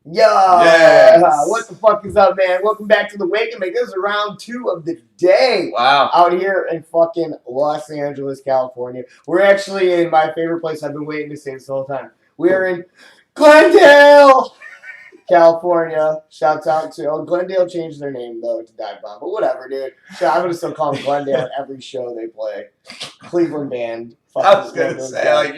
Yo, Yes. What the fuck is up, man? Welcome back to the Wake and Bake. This is round 2 of the day. Wow. Out here in fucking Los Angeles, California. We're actually in my favorite place. I've been waiting to say this the whole time. We're in Glendale, California. Shouts out to Glendale changed their name though to Dive Bomb, but whatever, dude. I'm gonna still call them Glendale at every show they play. Cleveland band. I was gonna say, like,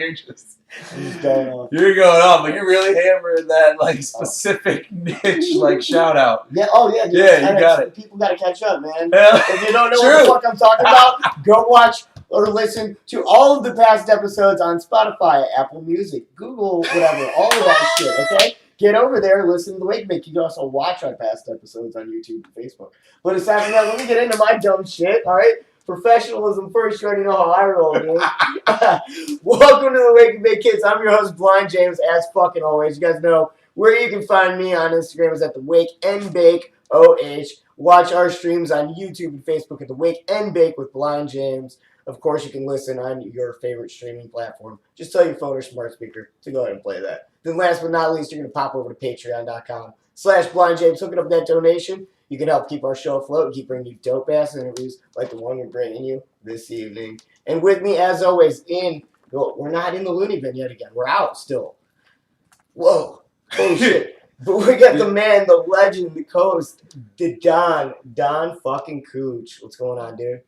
you're going on, but you're really hammering that like specific niche like shout out. Yeah, oh yeah, dude. Yeah, you got it. People gotta catch up, man. Yeah. If you don't know what the fuck I'm talking about, go watch or listen to all of the past episodes on Spotify, Apple Music, Google, whatever, all of that shit, okay? Get over there, listen to the Wake and Bake. You can also watch our past episodes on YouTube and Facebook. But aside from that, let me get into my dumb shit, alright? Professionalism first, you already know how I roll, dude. Welcome to the Wake and Bake Kids. I'm your host, Blind James, as fucking always. You guys know where you can find me on Instagram is at the Wake and Bake OH. Watch our streams on YouTube and Facebook at the Wake and Bake with Blind James. Of course, you can listen on your favorite streaming platform. Just tell your phone or smart speaker to go ahead and play that. Then last but not least, you're going to pop over to patreon.com/blindjames. Hook it up with that donation. You can help keep our show afloat and keep bringing you dope-ass interviews like the one we're bringing you this evening. And with me, as always, we're not in the loony bin yet again. We're out still. Whoa. Oh, shit. But we got the man, the legend, the coast, the Don fucking Cooch. What's going on, dude?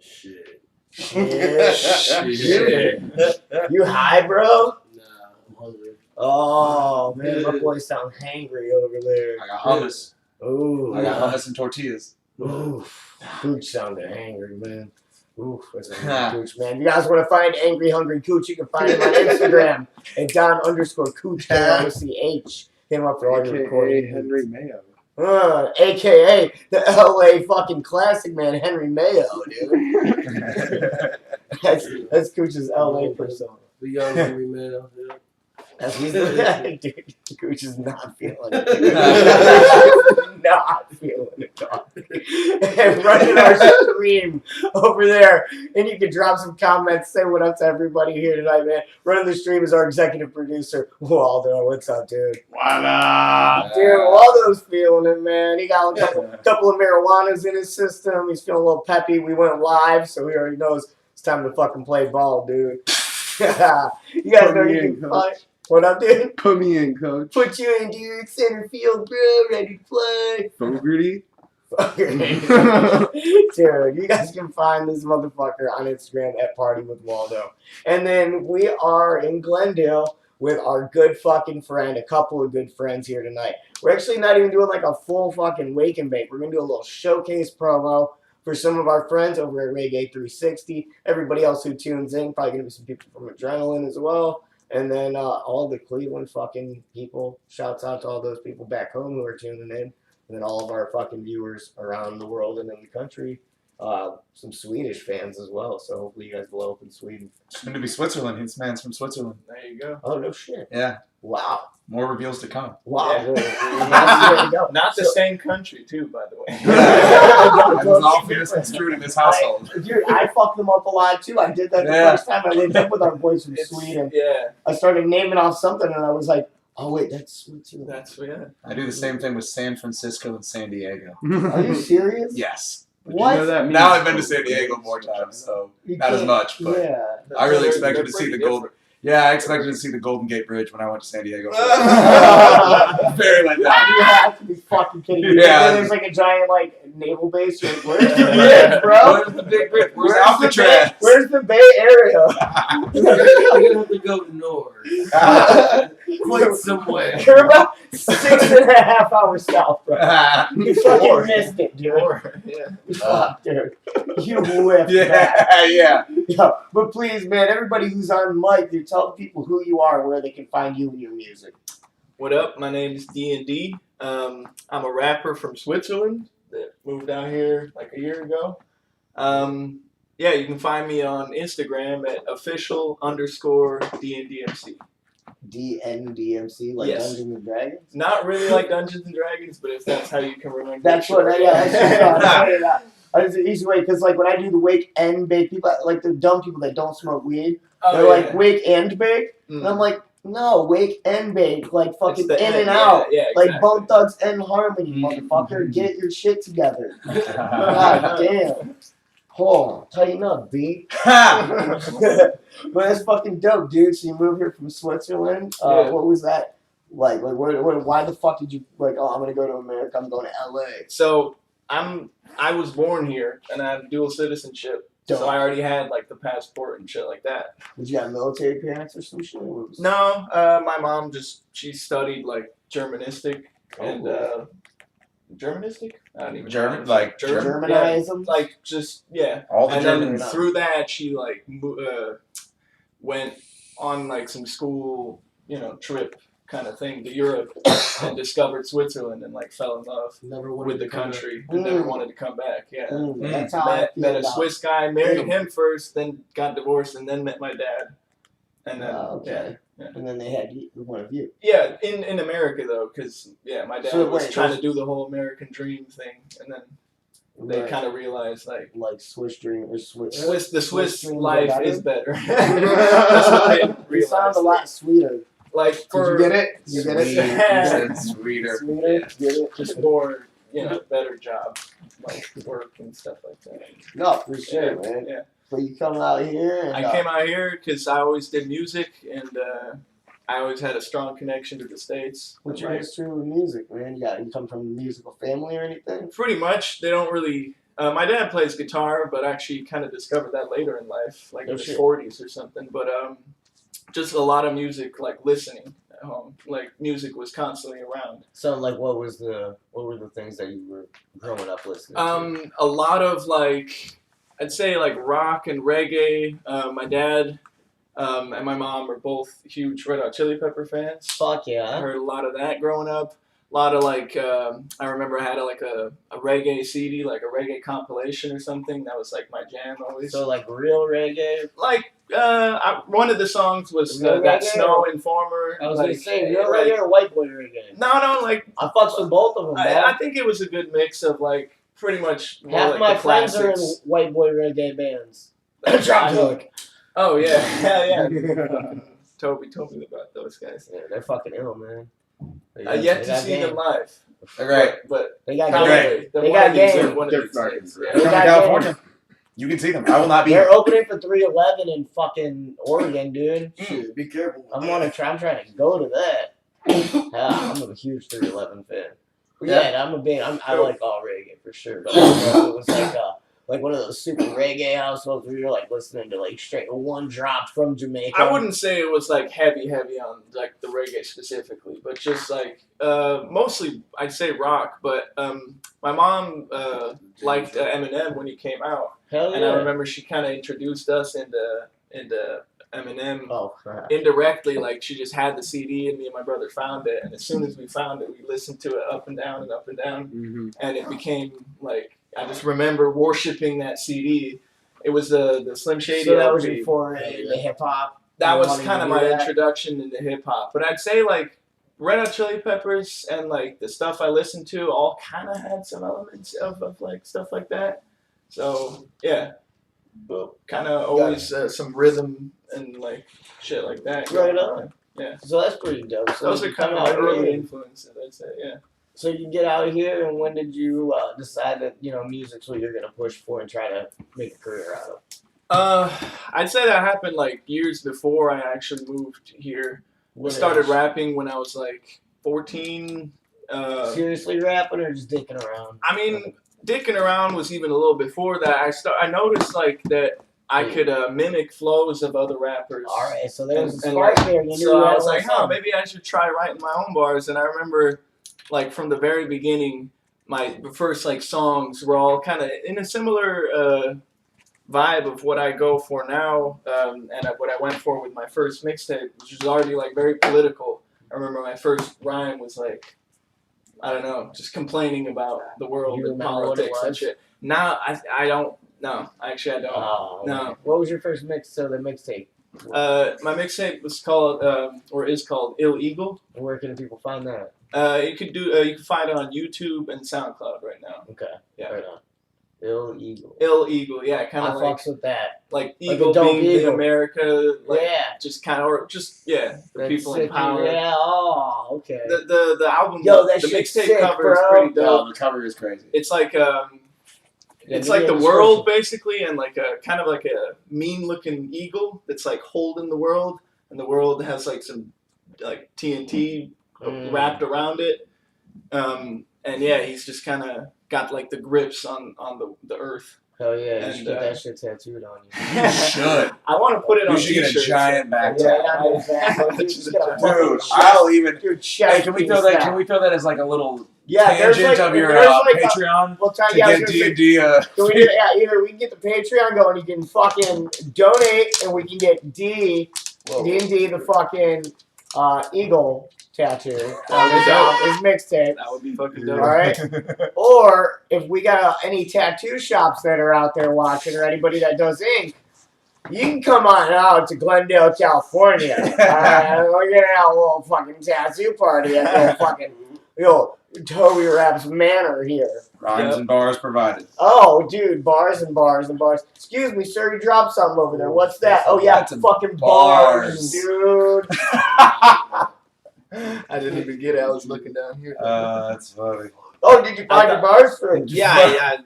Shit. You high, bro? Nah, I'm hungry. Oh, man, my boy sound hangry over there. I got hummus. Ooh. I got hummus and tortillas. Ooh. Cooch sounded angry, man. Ooh, that's a angry Cooch, man. If you guys want to find Angry Hungry Cooch, you can find him on Instagram at Don_Cooch, KOCH. Hit him up for all your recording. Henry Mayo. AKA the LA fucking classic man, Henry Mayo, dude. that's Cooch's LA persona. The young Henry Mayo. Yeah. That's dude, Cooch is not feeling it. Not feeling it, dog. And running our stream over there. And you can drop some comments, say what up to everybody here tonight, man. Running the stream is our executive producer, Waldo. What's up, dude? What up? Dude, Waldo's feeling it, man. He got a couple of marijuanas in his system. He's feeling a little peppy. We went live, so he already knows it's time to fucking play ball, dude. You guys know you can find... What up, dude? Put me in, coach. Put you in, dude. Center field, bro. Ready to play. Fogarty. Dude, you guys can find this motherfucker on Instagram at Party with Waldo. And then we are in Glendale with our good fucking friend, a couple of good friends here tonight. We're actually not even doing like a full fucking Wake and Bake. We're going to do a little showcase promo for some of our friends over at Reggae 360. Everybody else who tunes in, probably going to be some people from Adrenaline as well. And then all the Cleveland fucking people, shouts out to all those people back home who are tuning in. And then all of our fucking viewers around the world and in the country. Some Swedish fans as well. So hopefully you guys blow up in Sweden. It's going to be Switzerland. This man's from Switzerland. There you go. Oh, no shit. Yeah. Wow. More reveals to come. Wow. Yeah. There you go. Not the same country, too, by the way. That was all misconstrued in this household. Dude, I fucked them up a lot too. I did that the first time I lived up with our boys from Sweden. Yeah. I started naming off something and I was like, oh wait, that's Switzerland. That's weird. I do the same thing with San Francisco and San Diego. Are you serious? Yes. What? You know that means? Now I've been to San Diego more times, so You not as can't- much, but Yeah. I really They're expected to see the pretty Golden. Yeah, I expected to see the Golden Gate Bridge when I went to San Diego. You Very like that. have to be fucking kidding me. Yeah. And there's like a giant like naval base. You're like, where's the Yeah. bridge, bro? Where's the big bridge? Where's the Alcatraz? Bay? Where's the Bay Area? You're going to have to go north. Quite somewhere. You're about 6.5 hours south, bro. You fucking missed it, dude. Yeah. Fuck, dude. You whiffed that. yeah. Yeah, but please, man, everybody who's on mic, dude, tell people who you are and where they can find you and your music. What up? My name is D&D. I'm a rapper from Switzerland that moved out here like a year ago. Yeah, you can find me on Instagram at official_DNDMC. DNDMC, like Yes. Dungeons and Dragons? Not really like Dungeons and Dragons, but if that's how you can remember. That's it, what, sure. yeah, that's an easy way, because like when I do the Wake and Bake, people, like the dumb people that don't smoke weed, Oh, they're yeah. like Wake and Bake, and I'm like, No, wake and bake, like fucking the in end, and out. Yeah, Like exactly. Bone Thugs and Harmony, motherfucker. Get your shit together. God damn. Oh, tighten up, B. But that's fucking dope, dude. So you moved here from Switzerland. Yeah. What was that like? Like, why the fuck did you like? Oh, I'm gonna go to America. I'm going to LA. So I was born here and I have dual citizenship. Dope. So I already had like the passport and shit like that. Did you have military parents or some shit? No, my mom she studied like Germanistic and Germanistic? I don't even German, know. like Germanism? Yeah, like just all the and Germans. then through that she like went on like some school, trip kind of thing to Europe and discovered Switzerland and like fell in love with the country and never wanted to come back. Yeah. That's how I feel met a about Swiss guy, married Italy. him first, then got divorced, and then met my dad. And then okay. Yeah. And then they had one of you. Yeah, in America though, because my dad was trying to do the whole American dream thing, and then they kind of realized like Swiss dream or the Swiss dreams life are is better. That's what they It realized. sounds a lot sweeter. Like Did you get it? You get it? You said sweeter. Sweeter? Get it? Just more, better job, like work and stuff like that. No, for sure, man. Yeah. But you come out here and I came out here because I always did music and I always had a strong connection to the States. what's your history with music, man? You come from a musical family or anything? Pretty much. They don't really. My dad plays guitar, but actually kind of discovered that later in life, like in his 40s or something. But just a lot of music, like listening at home. Like music was constantly around. So, like, what were the things that you were growing up listening to? A lot of I'd say like rock and reggae. My dad and my mom are both huge Red Hot Chili Pepper fans. Fuck yeah. I heard a lot of that growing up. A lot of I remember I had a reggae CD, like a reggae compilation or something. That was like my jam always. So, like, real reggae? Like, one of the songs was that Snow Informer. I was gonna say, real reggae or white boy reggae? No, like I fucks with both of them, I think it was a good mix of like pretty much half like my the friends classics. are in white boy reggae bands. Oh yeah. Toby told me about those guys. Yeah, they're fucking ill, man. I yet to see them live. Right. But they got Great. They got game. One of They're these fucking days. great. Come to California. You can see them. I will not be They're here. opening for 311 in fucking Oregon, dude. Shit, be careful. I'm trying to go to that. I'm a huge 311 fan. But yeah, I like all reggae for sure. But it was like one of those super reggae households where you're like listening to like straight one drop from Jamaica. I wouldn't say it was like heavy on like the reggae specifically, but just like mostly I'd say rock. But my mom liked Eminem when he came out, Hell yeah. and I remember she kind of introduced us into Eminem. Oh crap. Indirectly, like she just had the CD and me and my brother found it, and as soon as we found it, we listened to it up and down and up and down, and it became like I just remember worshiping that CD. It was the Slim Shady. So that was LP. before the hip hop. That was kind of my introduction into hip hop, but I'd say like Red Hot Chili Peppers and like the stuff I listened to all kind of had some elements of like stuff like that. So yeah, kind of always some rhythm and like shit like that. Right on. Yeah. So that's pretty dope. So Those are kind of my early influences, I'd say. Yeah. So you get out of here, and when did you decide that music's what you're gonna push for and try to make a career out of? I'd say that happened like years before I actually moved here. I started rapping when I was like 14. Seriously rapping or just dicking around? I mean, dicking around was even a little before that. I noticed like that I could mimic flows of other rappers. All right, so there was a And, spark like, there. You so knew I that was like, something. maybe I should try writing my own bars. And I remember, like from the very beginning, my first like songs were all kind of in a similar vibe of what I go for now, and what I went for with my first mixtape, which was already like very political. I remember my first rhyme was like, I don't know, just complaining about the world and politics and shit. Now I don't. No, actually I don't. Oh, No. What was your first mixtape? My mixtape was called, or is called, Ill Eagle. And where can people find that? You can find it on YouTube and SoundCloud right now. Okay. Yeah. Right on. Illegal, yeah, kind I of like fucks with that. like Like eagle a dope being the eagle. America, like, Yeah. just kind of, or just the That's people in sick, power. Yeah. Oh, okay. The album, Yo, that the shit's mixtape sick, cover is bro. pretty No, dope. the cover is crazy. It's like it's like the world basically, and like a kind of like a mean looking eagle that's like holding the world, and the world has like some like TNT wrapped around it. And yeah, he's just kind of got like the grips on the earth. Hell yeah, you should And, get that shit tattooed on you. You should. I want to put it on You should get a t-shirts. giant back Yeah, tat. on your back. Like, you just get a fucking Dude, chest- I'll even. Dude, chest Hey, can we piece throw that? now. Can we throw that as like a little Yeah, there's tangent like, of your there's like Patreon we'll try, to yeah, I was get gonna say, D&D? can we do, yeah, either we can get the Patreon going, you can fucking donate, and we can get D&D the fucking eagle tattoo on his mixtape. That would be fucking dope. All right. Or if we got any tattoo shops that are out there watching, or anybody that does ink, you can come on out to Glendale, California. We're gonna have a little fucking tattoo party at the fucking Toby Rap's Manor here. Rhymes and bars provided. Oh, dude, bars and bars and bars. Excuse me, sir, you dropped something over there. What's that? Oh yeah, That's fucking bars. dude. I didn't even get it. I was looking down here. That's funny. Oh, did you find your bars, sir? Yeah.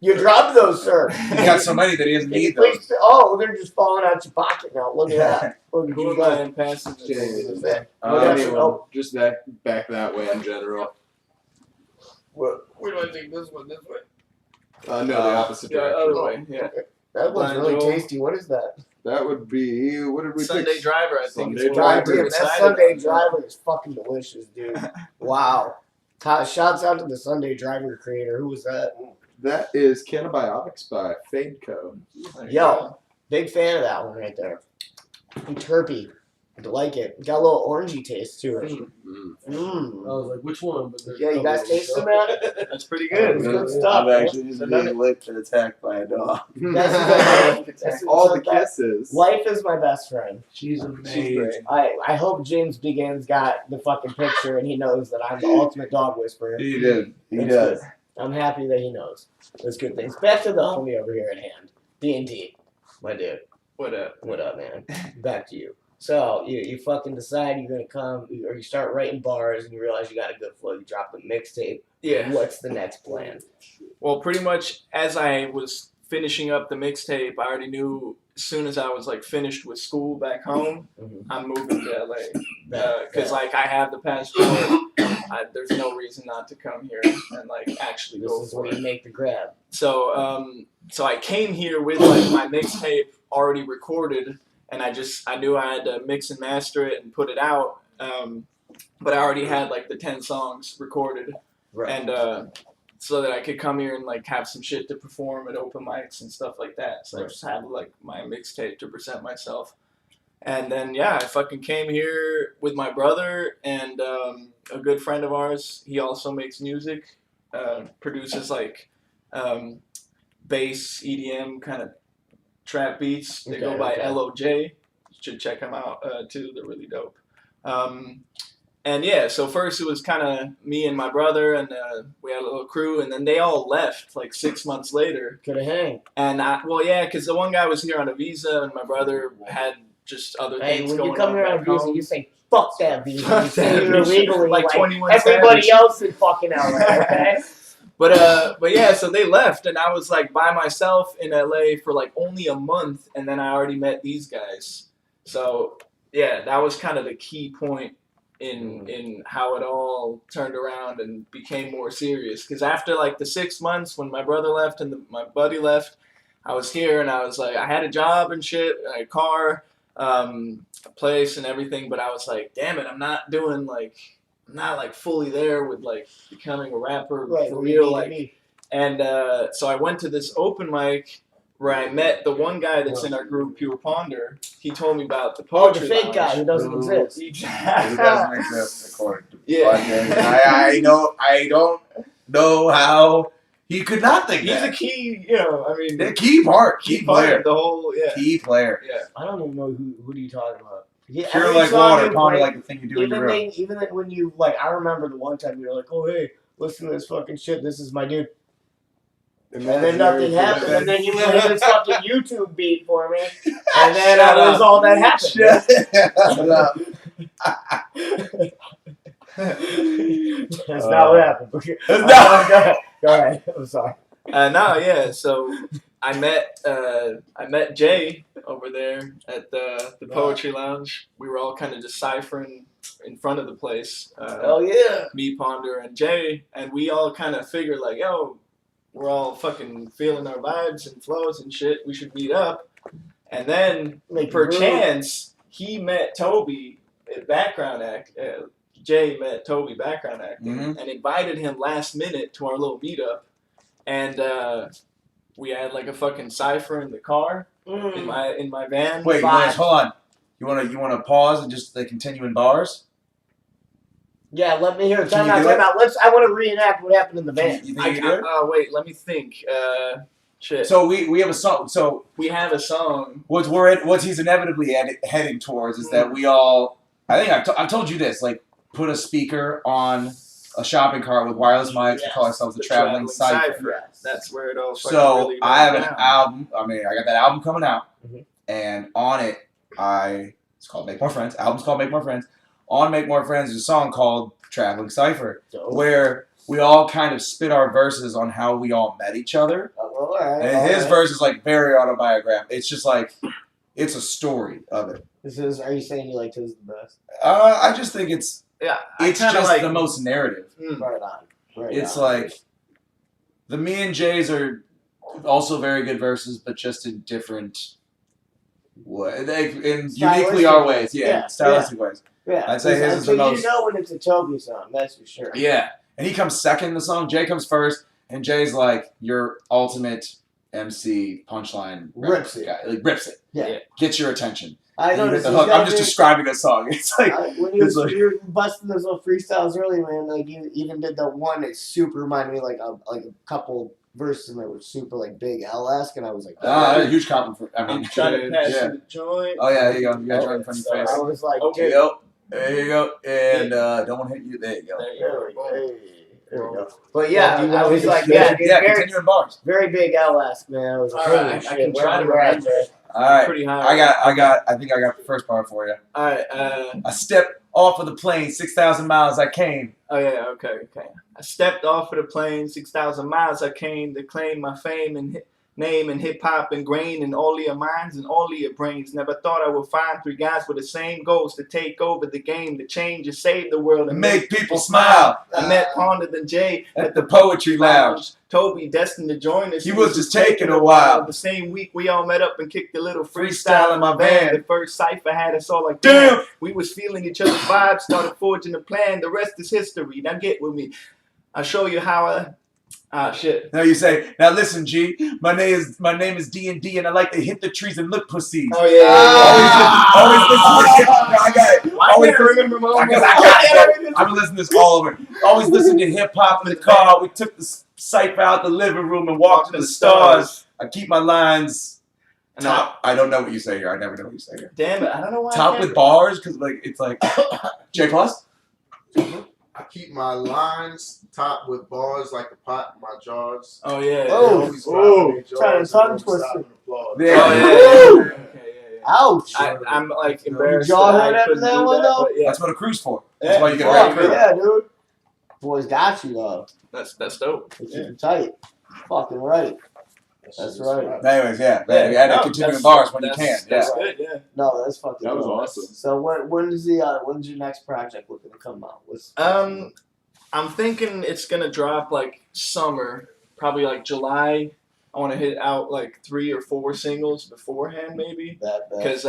You dropped those, sir. He got so many that he doesn't need Please- those. Oh, they're just falling out your pocket now. Look at that. Look at Who you am I go. in passing this? James. Oh. Just back that way in general. Where do I take this one? This way? No, the opposite Yeah, direction. other way. Yeah. That looks Blind really Joel. tasty. What is that? That would be, what did we Sunday pick? Driver, I think. Sunday is what God we're damn, that excited Sunday about. Driver is fucking delicious, dude. Wow. Shouts out to the Sunday Driver creator. Who was that? That is Cannabiotics by Fadeco. There you Yo, go. big fan of that one right there. And terpy. I like it. Got a little orangey taste to it. Mm. Mmm. I was like, which one? But Yeah, you guys taste them, man? That's pretty It's good. good stuff. I'm actually just being licked and attacked by a dog. That's All so the kisses. Life is my best friend. she's She's amazing. great. I hope James Begins got the fucking picture and he knows that I'm the ultimate dog whisperer. He did. He That's does. good. I'm happy that he knows. That's good things. Back to the homie over here at hand. D&D. My dude. What up? What up, man? Back to you. So, you fucking decide you're going to come, or you start writing bars and you realize you got a good flow. You drop the mixtape. Yeah. What's the next plan? Well, pretty much as I was finishing up the mixtape, I already knew as soon as I was like finished with school back home, Mhm. I'm moving to LA. Because like I have the passport, there's no reason not to come here and like actually This go is for where you it. make the grab. So so I came here with like my mixtape already recorded, and I knew I had to mix and master it and put it out. But I already had like the 10 songs recorded, Right. and so that I could come here and like have some shit to perform at open mics and stuff like that. So I just had like my mixtape to present myself. And then yeah, I fucking came here with my brother and a good friend of ours. He also makes music, produces like bass, EDM kind of trap beats. They go by LOJ. You should check them out too. They're really dope. And yeah, so first it was kind of me and my brother, and we had a little crew, and then they all left like 6 months later. Could have hang. And because the one guy was here on a visa, and my brother had just other Hey, things when going you come on here on a back visa, home. you say, fuck that visa. Fuck You say that you're visa. illegally Like like 21 everybody Savage. else in fucking LA, okay? But yeah, so they left, and I was like by myself in LA for like only a month, and then I already met these guys. So yeah, that was kind of the key point in how it all turned around and became more serious. Because after like the 6 months when my brother left and my buddy left, I was here and I was like, I had a job and shit, a car, a place and everything, but I was like, damn it, I'm not like fully there with like becoming a rapper Right, for where you real. need to Like, be. and so I went to this open mic where I met the one guy that's in our group, Pure Ponder. He told me about the Oh, the poetry fake lounge. guy who doesn't exist. He Exactly. doesn't exist according to Yeah. I don't know how he could not think He's that. a key, I mean, The key part, key part player, of the whole, yeah. key player. Yeah. I don't even know who are you talking about. Yeah, Pure every like song water, you ponder play- like the thing you do in your room. even when you like, I remember the one time you were like, "Oh hey, listen to this fucking shit. This is my dude." And then nothing happened, and then you played this fucking YouTube beat for me, and then Shut that was up. all that happened. Shut up. That's not what happened. That's not. Go ahead. I'm sorry. So I met Jay over there at the Poetry Lounge. We were all kind of deciphering in front of the place. Hell yeah. Me, Ponder, and Jay, and we all kind of figured like, yo, we're all fucking feeling our vibes and flows and shit. We should meet up. And then, perchance, he met Toby, background act. Jay met Toby, background acting, and invited him last minute to our little meetup. And we had like a fucking cipher in the car in my van. Wait, guys, hold on. You wanna pause and just continue in bars? Yeah, let me hear it. Time out. I want to reenact what happened in the van. You think you do it? Wait, let me think. Shit. So we have a song. So we have a song. What he's inevitably heading towards is that we all. I think I've told you this. Like, put a speaker on a shopping cart with wireless mics. We call ourselves the Traveling Cypher. Yes. That's where it all. So really I have an down. album. I mean, I got that album coming out, and on it, it's called Make More Friends. Album's called Make More Friends. On Make More Friends, there's a song called Traveling Cypher, where we all kind of spit our verses on how we all met each other. And his verse is like very autobiographical. It's just like, it's a story of it. Are you saying you like his the best? I just think it's just like, the most narrative. Right on. It's like, the me and Jay's are also very good verses, but just in different uniquely our ways. Stylistic ways. Yeah, I'd say his is the most. You know when it's a Toby song, that's for sure. Yeah, and he comes second in the song. Jay comes first, and Jay's like your ultimate MC punchline rips it. guy. Like rips it. Yeah, gets your attention. I know. I'm just describing a song. It's like when you were busting those little freestyles early, man. Like you even did the one that super reminded me like a couple verses that were super like big L-esque, and I was like, a huge compliment. I'm trying to pass you the joint. Oh yeah, here you go. You got a joint in front of your face. I was like, okay, there you go, and don't want to hit you. There you go. There we go. But yeah, I was like, continue in bars. Very big L-esque, man. I was like, I can try to remember. All right, pretty high. I think I got the first part for you. All right. I stepped off of the plane, 6,000 miles I came. Oh yeah, okay. I stepped off of the plane, 6,000 miles I came to claim my fame and name and hip hop ingrained in all of your minds and all of your brains. Never thought I would find three guys with the same goals to take over the game, to change and save the world and make people smile. I met Ponder and Jay at the Poetry Lounge. Toby destined to join us. He was just taking a while. The same week we all met up and kicked a little freestyle in my van. The first cipher had us all like, damn. We was feeling each other's vibes, started forging a plan. The rest is history. Now get with me. I'll show you how shit. Now you say, now listen, G. My name is D&D, and I like to hit the trees and look pussies. Oh yeah. Always listen to I got it. Always remember my own. I've been listening to this all over. Always listen to hip hop in the car. We took the cypher out the living room and walked to the stars. I keep my lines top. I don't know what you say here. I never know what you say here. Damn it! I don't know why. Top with bars, because like it's like J plus. I keep my lines topped with bars like a pot in my jars. Oh yeah. Trying to tongue twister. Yeah. Ouch! I'm like embarrassed. Jaw hurt after that one though. Yeah. That's what a crew's for. That's why you get a red crew. Yeah, dude. Boys got you though. That's dope. Keep it tight. Fucking right. That's right. Anyways, yeah. You had to continue in bars when you can. That's good, yeah. No, that's fucking. That was awesome. So when's your next project looking to come out? I'm thinking it's gonna drop like summer, probably like July. I want to hit out like 3 or 4 singles beforehand, maybe, because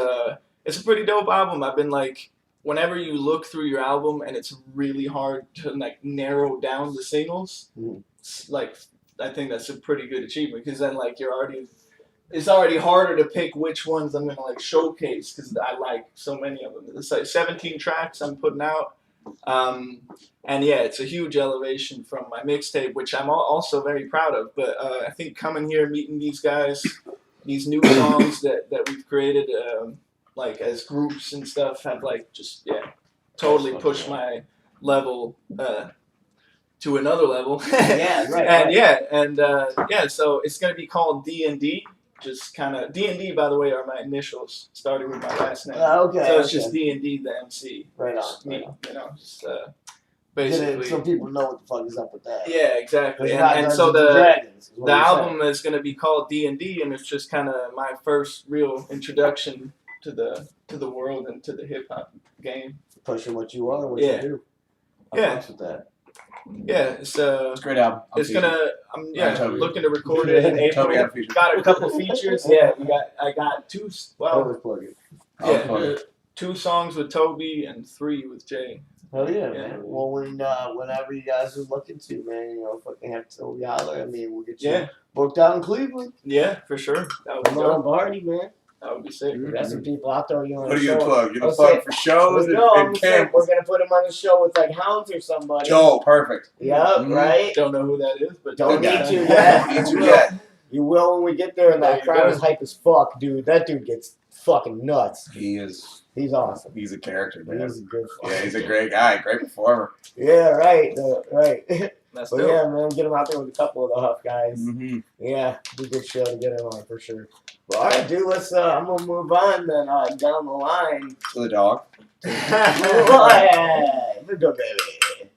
it's a pretty dope album. I've been like, whenever you look through your album and it's really hard to like narrow down the singles, like I think that's a pretty good achievement, because then like it's already harder to pick which ones I'm gonna like showcase, because I like so many of them. It's like 17 tracks I'm putting out. And yeah, it's a huge elevation from my mixtape, which I'm also very proud of. But I think coming here, meeting these guys, these new songs that we've created, like as groups and stuff, have like just totally pushed my level to another level. Yeah, right. So it's gonna be called D&D. Just kind of D&D, by the way, are my initials, starting with my last name. Okay. So it's just D&D, the MC. Right on. Just me, just Get basically. it so people know what the fuck is up with that. Yeah, exactly. It's not And Dungeons so and the Dragons, is what the you're album is going to be called D&D, and it's just kind of my first real introduction to the world and to the hip hop game. saying. Pushing what you are, what Yeah. you do. I Yeah. fucks with that. Yeah, it's It's a great album. it's I'm Toby. looking to record it in April. Toby got a feature. Got a couple features. Yeah, I got two. Well, Always plug it. yeah, plug it. 2 songs with Toby and 3 with Jay. Hell yeah, Yeah. man. Well, whenever you guys are looking to, man, fucking have to holler. I mean, we'll get you Yeah, booked out in Cleveland. yeah, for sure. That would be Come on, dope. party, man. That would be sick. We got some people out there. You want What are to you gonna show? plug? You gonna Let's plug say- for shows No, I'm and saying camps? we're gonna put him on the show with like Hounds or somebody. Joel, perfect. Yep, Mhm. right. Don't know who that is, but Don't Good need guy. to yet. Need to You will. yet. You will when we get there, and There that you crowd go. is hype as fuck, dude. That dude gets fucking nuts. He is. He's awesome. He's a character, man. He's a good. Yeah, he's a great guy, great performer. Yeah, right. Right. That's But dope. yeah, man, get him out there with a couple of the Huff guys. Mm-hmm. Yeah, be a good show to get him on for sure. Well, all right, dude. Let's. I'm gonna move on then. Down the line. To the dog. Hey, good go, baby.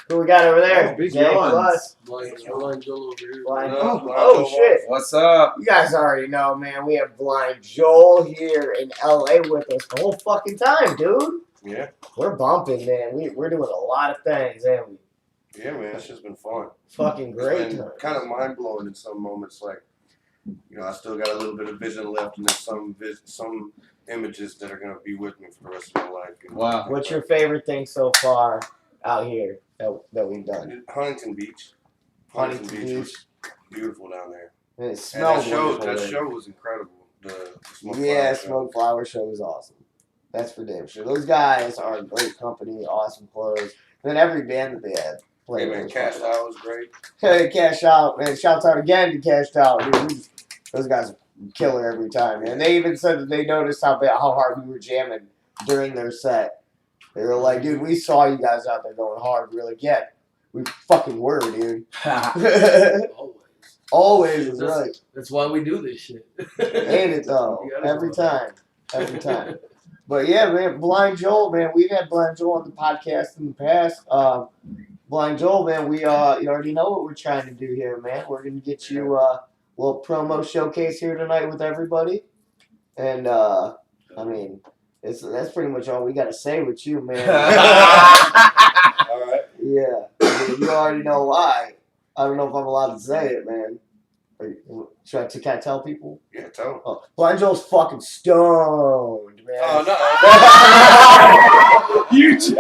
Who we got over there? Big Jay, yawns. plus. Blind Joel over here. Blind. No, Oh shit. What's up? You guys already know, man. We have Blind Joel here in LA with us the whole fucking time, dude. Yeah, We're bumping, man. We're doing a lot of things, ain't we? yeah, man. It's just been fun. Fucking great. It's been kind of mind blowing in some moments. Like, I still got a little bit of vision left, and there's some images that are gonna be with me for the rest of my life. Wow. What's your favorite thing so far out here that we've done? Huntington Beach. Huntington Beach. was beautiful down there. And it And smells that show wonderful. was incredible. The Smoke Yeah, Flower show. Smoke Flower Show is awesome. That's for damn sure. Those guys are a great company, awesome clothes. And then every band that they had Hey played. man, was Cash fucking Out was great. Hey, Cash Out, man. Shouts out again to Cash Out. Dude, those guys are killer every time, man. They even said that they noticed how hard we were jamming during their set. They were like, dude, we saw you guys out there going hard. We were like, yeah, we fucking were, dude. Always. Always was right. That's why we do this shit. Ain't it though? You gotta Every go time. Every time. But yeah, man, Blind Joel, man, we've had Blind Joel on the podcast in the past. Blind Joel, man, you already know what we're trying to do here, man. We're gonna get you a little promo showcase here tonight with everybody. And I mean, that's pretty much all we gotta say with you, man. All right. Yeah. I mean, you already know why. I don't know if I'm allowed to say it, man. Should I can I tell people? Yeah, tell 'em. Oh, Blind Joel's fucking stoned, man. Oh no. You. He's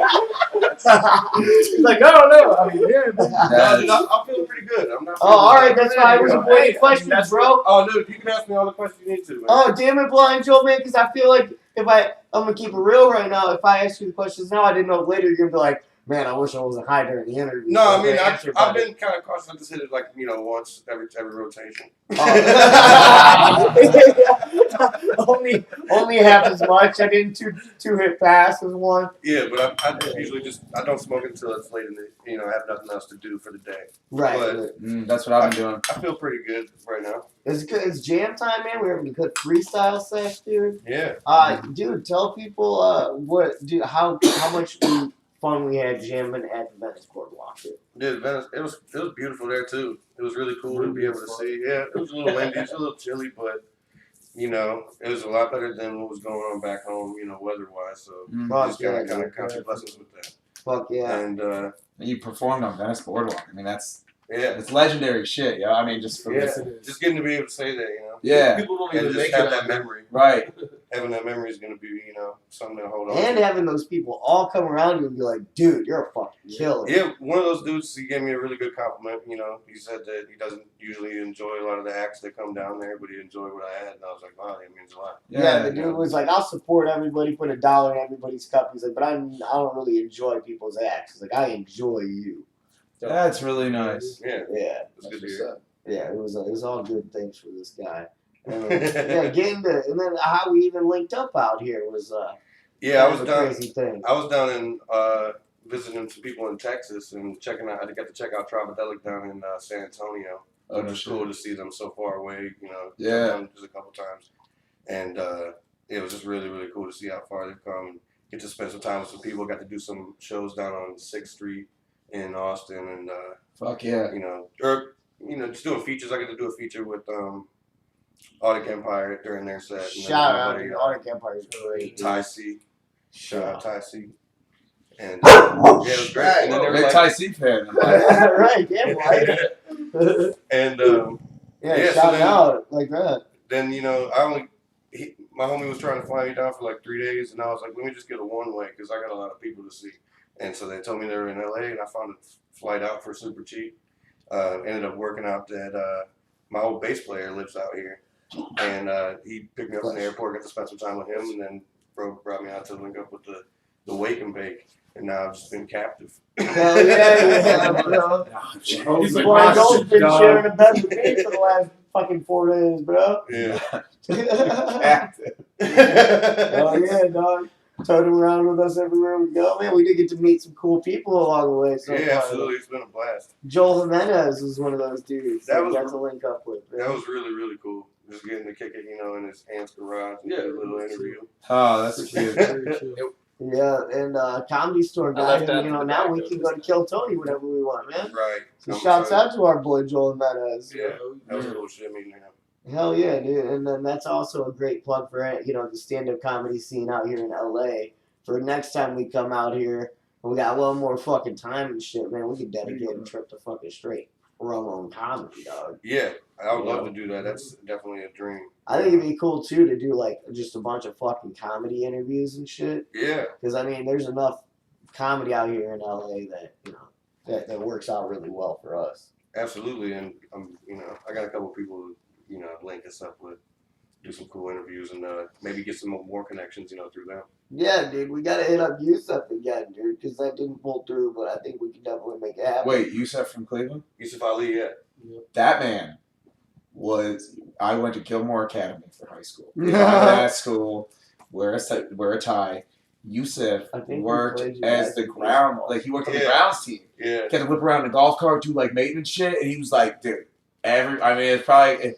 like, I don't know. I mean, yeah, man. No, dude, I'm feeling pretty good. I'm not. Oh, all right, that's fine. I was avoiding questions, bro. Oh, dude, you can ask me all the questions you need to, man. Oh, damn it, Blind Joel, man, because I feel like I'm gonna keep it real right now. If I ask you the questions now, I didn't know if later you're gonna be like, man, I wish I wasn't high during the interview. No, I So mean, the I've answer, but- been kind of cautious. I just hit it like, once every rotation. only half as much. I didn't two hit pass as one. Yeah, but I usually I don't smoke until it's late in the, I have nothing else to do for the day. Right. But- That's what I've been doing. I feel pretty good right now. It's good. It's jam time, man. We're having a good freestyle sesh, dude. Yeah. Dude, tell people how much fun we had jamming at the Venice Boardwalk. Dude, Venice, it was beautiful there too. It was really cool to be able to see. Yeah, it was a little windy, it's a little chilly, but it was a lot better than what was going on back home, weather-wise. So Fuck just yeah, kind of dude. count your blessings with that. Fuck yeah. And You performed on Venice Boardwalk. I mean, yeah, it's legendary shit, yo. I mean, just for yeah, this. just getting to be able to say that, Yeah. People don't and even just make have it that out there. memory. Right. Having that memory is going to be, something to hold on. And to. having those people all come around you and be like, dude, you're a fucking killer. Yeah, one of those dudes, he gave me a really good compliment. He said that he doesn't usually enjoy a lot of the acts that come down there, but he enjoyed what I had, and I was like, wow, that means a lot. Yeah, the dude was like, I'll support everybody, put $1 in everybody's cup. He's like, but I don't really enjoy people's acts. He's like, I enjoy you. That's really nice. Yeah, Yeah, it's good to hear. yeah, it was all good things for this guy. And and then how we even linked up out here was Yeah, I kind was of a down. crazy thing. I was down in visiting some people in Texas and checking out. I got to check out Traveling down in San Antonio. Oh, Which no was shit. cool to see them so far away. You know, Yeah. I've done just a couple times, and it was just really, really cool to see how far they've come. And get to spend some time with some people. Got to do some shows down on 6th Street in Austin, and Fuck yeah. just doing features. I got to do a feature with Audic Empire during their set. And Shout then my out buddy, to Audic Empire is great. Ty C. Shout out Ty C. And Oh, yeah, it was great. And then they were Big like, Ty C fan. right, yeah, boy. and Yeah, so shout then- out like that. then my homie was trying to fly me down for like 3 days, and I was like, let me just get a one-way because I got a lot of people to see. And so they told me they were in LA, and I found a flight out for super cheap. Ended up working out that my old bass player lives out here, and he picked me up in the airport, got to spend some time with him, and then brought me out to link up with the Wake and Bake, and now I've just been captive. Hell yeah, bro. He's like, Blind wow, Joel's shit, been dog. sharing a bed with me for the last fucking 4 days, bro. Yeah. Oh yeah, dog. Toting around with us everywhere we go, man. We did get to meet some cool people along the way. So Yeah, far. absolutely. It's been a blast. Joel Jimenez was one of those dudes That that we was- got to link up with. Man. That was really, really cool. Just getting to kick it, in his aunt's garage and Yeah, do a little interview. Oh, that's cute. Very chill. Yeah, and Comedy Store I left guy. that You in know, the now back we of can it. go to Kill Tony whenever we want, man. Right. So I'm shouts excited. out to our boy Joel Jimenez. Yeah, that was a cool shit meeting him. Hell yeah, dude. And then that's also a great plug for the stand-up comedy scene out here in LA. For next time we come out here, and we got a little more fucking time and shit, man, we could dedicate a trip to fucking straight Ramon comedy, dog. Yeah, I would love to do that. That's definitely a dream. I think it'd be cool too to do like just a bunch of fucking comedy interviews and shit. Yeah, Because I mean, there's enough comedy out here in LA that that works out really well for us. absolutely. And I got a couple people link us up with, do some cool interviews, and maybe get some more connections, through them. Yeah, dude, we gotta hit up Yusuf again, dude, because that didn't pull through, but I think we can definitely make it happen. Wait, Yusuf from Cleveland? Yusuf Ali, yeah. That man I went to Gilmore Academy for high school. That school, wear a tie. Yusuf I think we worked played you as guys the in ground, baseball. he worked on the Yeah. grounds team. Yeah. He had to whip around in a golf cart, do like maintenance shit, and he was like, dude, it's probably.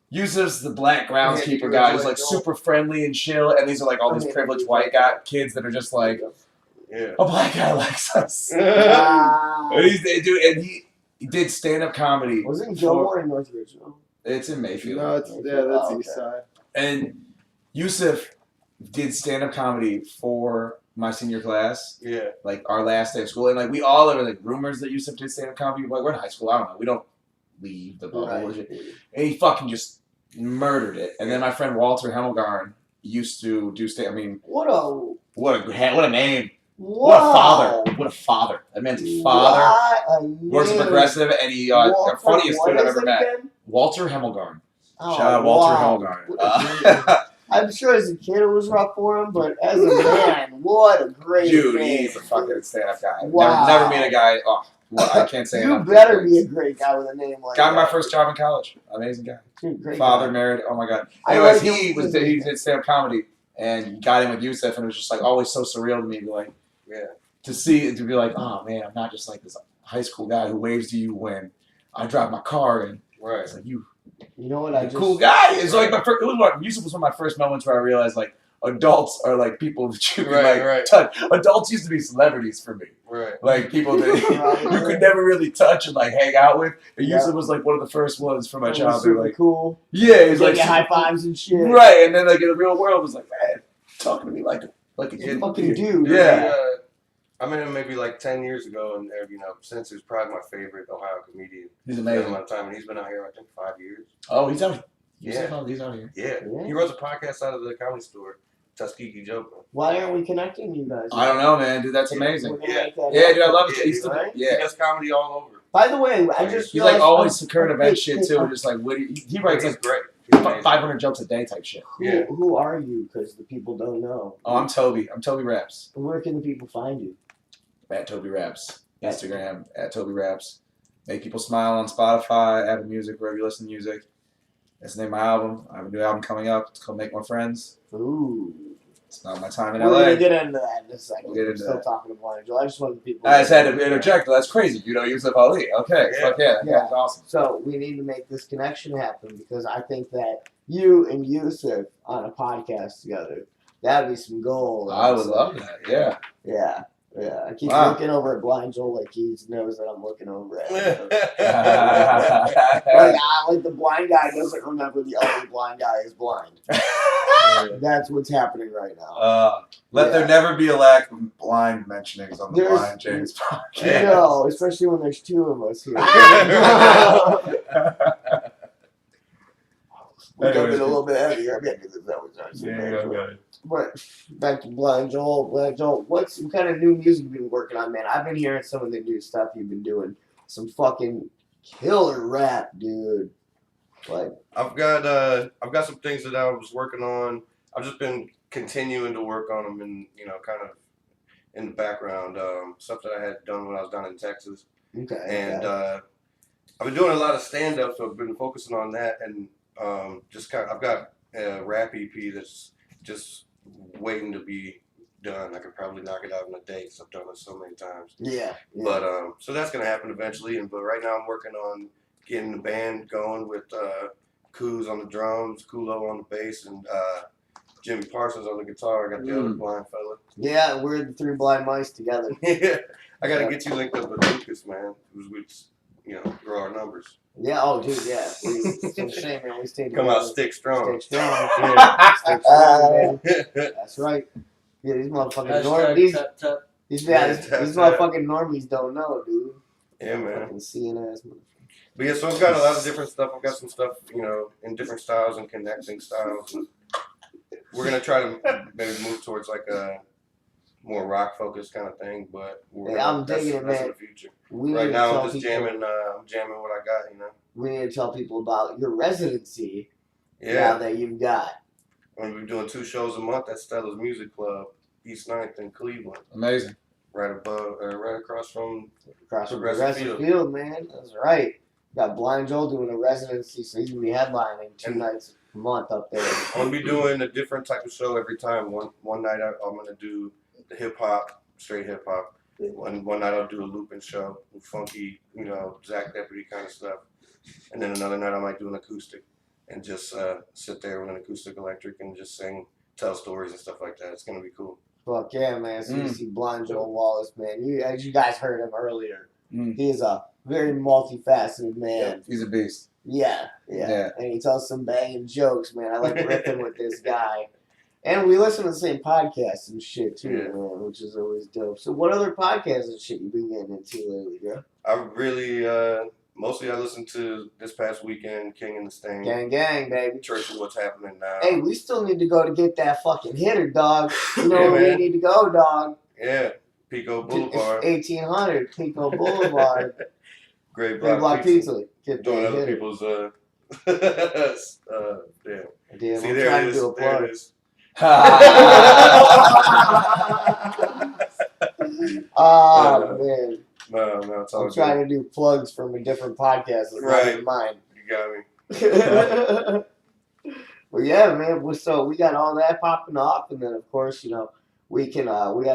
Yusuf's the black groundskeeper guy who's like super friendly and chill, and these are like all these privileged white kids that are just like, Yeah. a black guy likes us. Ah. And he did stand-up comedy. Wasn't Gilmore in North Richmond? It's in Mayfield. No, that's Oh, East Side. And Yusuf did stand-up comedy for my senior class, Yeah. like our last day of school. And like we all are like rumors that Yusuf did stand-up comedy. Like we're in high school, I don't know. We don't leave the bubble. Right. And he fucking just murdered it. And then my friend Walter Hemmelgarn used to do stand. I mean, What a what a name. wow. What a father. What a father. That man's a father. What a Works at name. Progressive, and he the Walter, funniest what dude I've is ever it met. again? Walter Hemmelgarn. Oh, Shout out Walter wow. Hemmelgarn. What a name. I'm sure as a kid it was rough for him, but as a man, what a great Dude, name. he's a fucking stand-up guy. Wow. Never met a guy. Oh, well, I can't say You enough. better be a great guy with a name like Got that. my first job in college. Amazing guy. Dude, great Father, guy. married. Oh my god. I Anyways, like he him. did stand-up comedy and got in with Yusuf, and it was just like always so surreal to me, like to be like, oh man, I'm not just like this high school guy who waves to you when I drive my car, and Right. it's like you. You know what I A just cool guy. It's like Yusuf was one of my first moments where I realized like adults are like people that you can Right. touch. Adults used to be celebrities for me, Right. like people that you could never really touch and like hang out with. And Yusuf was like one of the first ones from my was childhood. super Like cool. yeah, he's Give like you high fives and shit. right. And then like in the real world, was like man, talking to me like a You fucking dude. Yeah. I met him maybe like 10 years ago, and since he was probably my favorite Ohio comedian. He's For that amazing. amount of time, and he's been out here I think 5 years. Oh, he's out. Yeah. He's out here. Yeah. Yeah. He runs a podcast out of the Comedy Store, Tuskegee Joker. Why aren't we connecting you guys? I don't know, man. Dude, that's We're amazing. gonna Yeah. make that Yeah, dude, I happen. love it. Yeah, He's right? He yeah. does comedy all over. By the way, I just He's like realized always I'm- current event shit too. I'm- Just like witty. He writes He's like great. He's amazing. 500 jokes a day type shit. Who are you? Because the people don't know. Oh, I'm Toby. I'm Toby Raps. Where can the people find you? At Toby Raps. Instagram at Toby Raps. Make people smile on Spotify, Apple Music, wherever you listen to music. That's the name of my album. I have a new album coming up. It's called Make More Friends. Ooh. It's not my time in We're LA. gonna get into that in a second. We'll get We're into still that. talking to Blind Joel. I just wanted people. I just had to interject. That's crazy. You know Yusuf Ali. Okay. Yeah. Fuck yeah. Yeah. That's awesome. So we need to make this connection happen because I think that you and Yusuf on a podcast together, that'd be some gold. I would love that. Yeah. Yeah. Yeah. I keep Wow. looking over at Blind Joel like he knows that I'm looking over at him. Yeah. Like the blind guy doesn't remember the other blind guy is blind. That's what's happening right now. Let there never be a lack of blind mentionings on the There's- Blind James podcast. No, especially when there's two of us here. We got it a little bit heavier. I mean, that was Okay. But back to Blind Joel. Blind Joel, what kind of new music you been working on, man? I've been hearing some of the new stuff you've been doing. Some fucking killer rap, dude. Like, I've got some things that I was working on. I've just been continuing to work on them, and kind of in the background. Stuff that I had done when I was down in Texas, okay. and I've been doing a lot of stand up, so I've been focusing on that, and I've got a rap EP that's just waiting to be done. I could probably knock it out in a day because I've done it so many times. Yeah. But so that's gonna happen eventually. But right now I'm working on getting the band going with Coos on the drums, Kulo on the bass, and Jimmy Parsons on the guitar. I got the other blind fella. Yeah, we're the three blind mice together. I gotta get you linked up with Lucas, man. Who's grow our numbers. Yeah, oh, dude, yeah. It's a shame, man. We stayed Come out stick strong. Stay strong. Yeah. Stay strong, man. That's right. Yeah, these motherfucking normies. Tap, tap. These tap, motherfucking normies don't know, dude. Yeah, man. Fucking seeing ass. But yeah, so I've got a lot of different stuff. I've got some stuff, in different styles and connecting styles. And we're gonna try to maybe move towards like a more rock focused kind of thing. But I'm digging it, that's man. in the future. We Right need to now, tell I'm just people- jamming. I'm jamming what I got. We need to tell people about your residency now Yeah, that you've got. I'm gonna be doing 2 shows a month at Stella's Music Club, East 9th in Cleveland, Amazing. right across from. Across from Progressive Progressive Field. Field, man. That's right. Got Blind Joel doing a residency, so he's gonna be headlining 2 nights a month up there. I'm gonna be doing a different type of show every time. One night I'm gonna do the hip hop, straight hip hop. One night I'll do a looping show, funky, Zach Deputy kind of stuff. And then another night I might do an acoustic and just sit there with an acoustic electric and just sing, tell stories and stuff like that. It's gonna be cool. Fuck yeah, man. So you see Blind Joel Wallace, man. As you guys heard him earlier, he is a very multifaceted man. He's a beast. Yeah. Yeah. And he tells some banging jokes, man. I like riffing with this guy. And we listen to the same podcasts and shit too, Yeah. man, which is always dope. So what other podcasts and shit you been getting into lately, bro? I really mostly I listened to this past weekend, King and the Stain. Gang, gang, baby. Church of What's Happening Now. Hey, we still need to go to get that fucking hitter, dog. You know Yeah, where we man. need to go, dog? Yeah, Pico Boulevard, 1800 Pico Boulevard. Great Big Block Pizza. Get Doing that other hitter. people's damn. Damn, See, I'm there trying it to is. do a There plug. it is. Oh, man. No, it's all I'm good. trying to do plugs from a different podcast. It's not even mine. You got me. Well, yeah, man. So we got all that popping off, and then of course, we got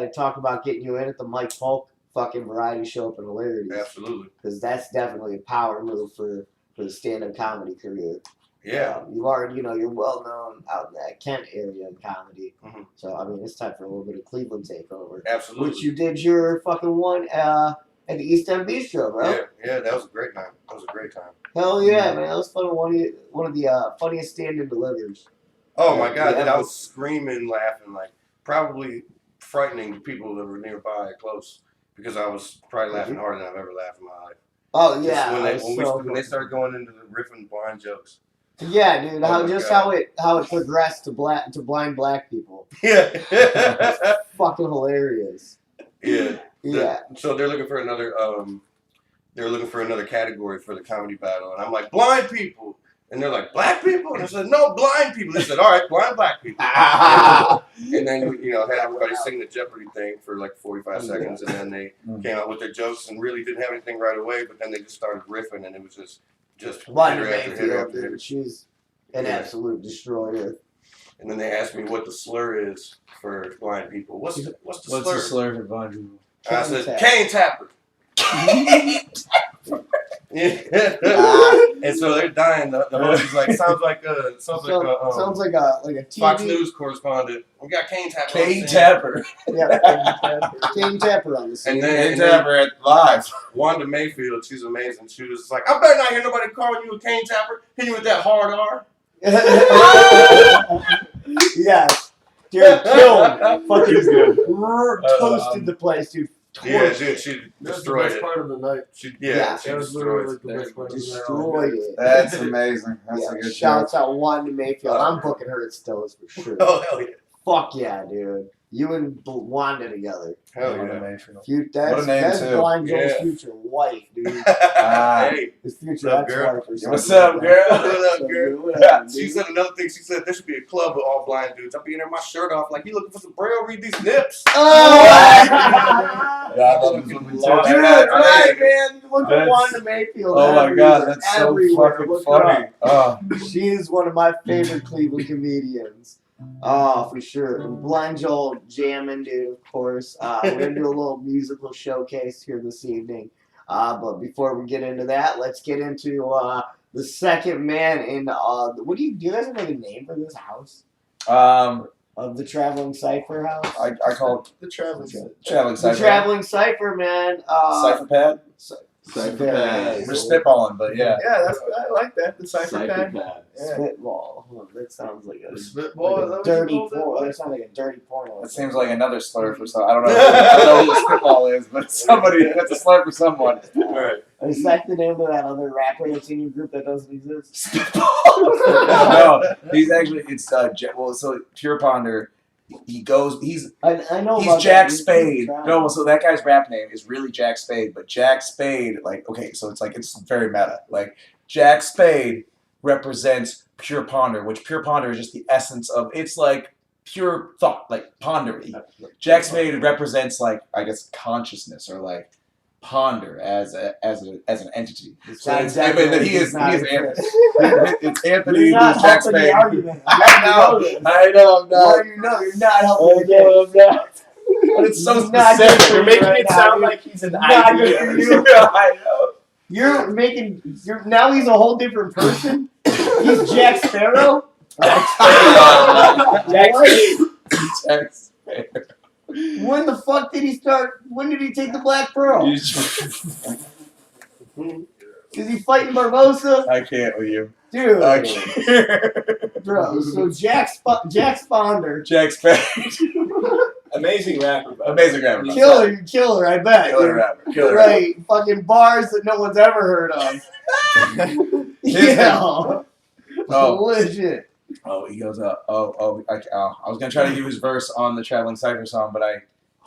to talk about getting you in at the Mike Polk fucking variety show up in Hilarities, Absolutely. because that's definitely a power move for the stand-up comedy career. Yeah. You've already, you're well known out in that Kent area in comedy. Mhm. So I mean, it's time for a little bit of Cleveland takeover. Absolutely. Which you did your fucking one at the East End Bistro, bro. Yeah, that was a great night. That was a great time. Hell yeah, man! That was fun. One of the funniest stand-in delivers. Oh my God, Yeah. dude, I was screaming, laughing, like probably frightening the people that were nearby close because I was probably laughing harder than I've ever laughed in my life. Oh Just yeah, when it was so when they started going into the riffing blind jokes. yeah, dude. Oh my God. How it progressed to blind black people. Yeah. Fucking hilarious. Yeah. Yeah. So they're looking for another category for the comedy battle, and I'm like, blind people, and they're like, black people, and I said, no, blind people. They said, all right, blind black people. And then had everybody sing the Jeopardy thing for like 45 seconds, and then they came out with their jokes and really didn't have anything right away, but then they just started riffing, and it was just Wanda hitter after hitter Mayfield, after hitter. dude. She's an Yeah. absolute destroyer. And then they asked me what the slur is for blind people. What's the What's slur? the slur for blind people? I said, cane tapper. And so they're dying. The host is like, sounds like a Sounds like a TV. Fox News correspondent. We got cane tapper. Cane tapper. Yeah, King Tapper on the scene. And then, Cane tapper at live. Wanda Mayfield, she's amazing. She was like, I better not hear nobody calling you a cane tapper. Hit you with that hard R. Yes. Dude, killed. Fucking He's good. toasted the place, dude. Yeah, Torched dude, she That's the destroyed best it. part of the night. She Yeah. she That was destroyed literally it. like the best part of the night. destroyed it. That's amazing. That's Yeah, a good shouts show. out Wanda Mayfield. I'm booking her at Stills for sure. Oh, hell yeah. Fuck yeah, dude. You and Wanda together. Hell What a yeah. Mayfield. That's name, that's too. Blind Joel's Yeah. future wife, dude. Hey, His future What's up, girl? ex-wife or something. What's up, like girl? that. What up, So, girl? dude, whatever, she dude. said another thing. She said there should be a club with all blind dudes. I'll be in there, my shirt off, like, you looking for some braille? Read these nips. Oh! Yeah, I love this movie too. Lord. Dude, That- right, man. Look at That's- Wanda Mayfield. Oh my everywhere, god, that's so everywhere. fucking Look her funny. Oh. up. She is one of my favorite Cleveland comedians. Oh, for sure. And Blind Joel jamming, dude, of course. We're going to do a little musical showcase here this evening. But before we get into that, let's get into the second man in what do you guys have like a name for this house? Of the Traveling Cypher house? I call it The Traveling Traveling The Cypher. Traveling Cypher, man. Cypher pad? Cypher pad. We're spitballing, but yeah. Yeah, I like that. The Cypher pad. Psychopath. Yeah. Spitball. Oh, that sounds like a, Spitball, like is that a what you dirty called it? porno. That sounds like a dirty porno. That seems like another slur for some. I don't know who the spitball is, but somebody that's a slur for someone. Right. Is that the name of that other rapper that's in your group that doesn't exist? No, he's actually so Pure Ponder. He's I know. He's about Jack that. Spade. Trying. No, so that guy's rap name is really Jack Spade, but Jack Spade, like, okay, so it's very meta. Like, Jack Spade represents Pure Ponder, which Pure Ponder is just the essence of, it's like pure thought, like pondery. Jack Spade represents, like, I guess, consciousness or like ponder as an entity. So That's it's, exactly but what he is does not Anthony. exist. It's Anthony. You're not who's Jack helping the Spade. argument. I know, I'm Why not. do you know you're not helping the I'm case? not. But it's so You're not specific. good for You're me making right it now, sound dude. like he's an Not good for idea. you. I know. You're now he's a whole different person. He's Jack Sparrow. Jack What? Jack Spade. When the fuck did he start? When did he take the Black Pearl? Is he fighting Barbosa? I can't with you. Dude, I can't. bro. So Jack Sponder, Jack Spade. Amazing rapper. by the way. Amazing rapper. killer, I bet. Killer dude. rapper. Killer rapper. Right, fucking bars that no one's ever heard of. Yeah, Oh. legit. Oh, he goes, I was going to try to do his verse on the Traveling Cypher song, but I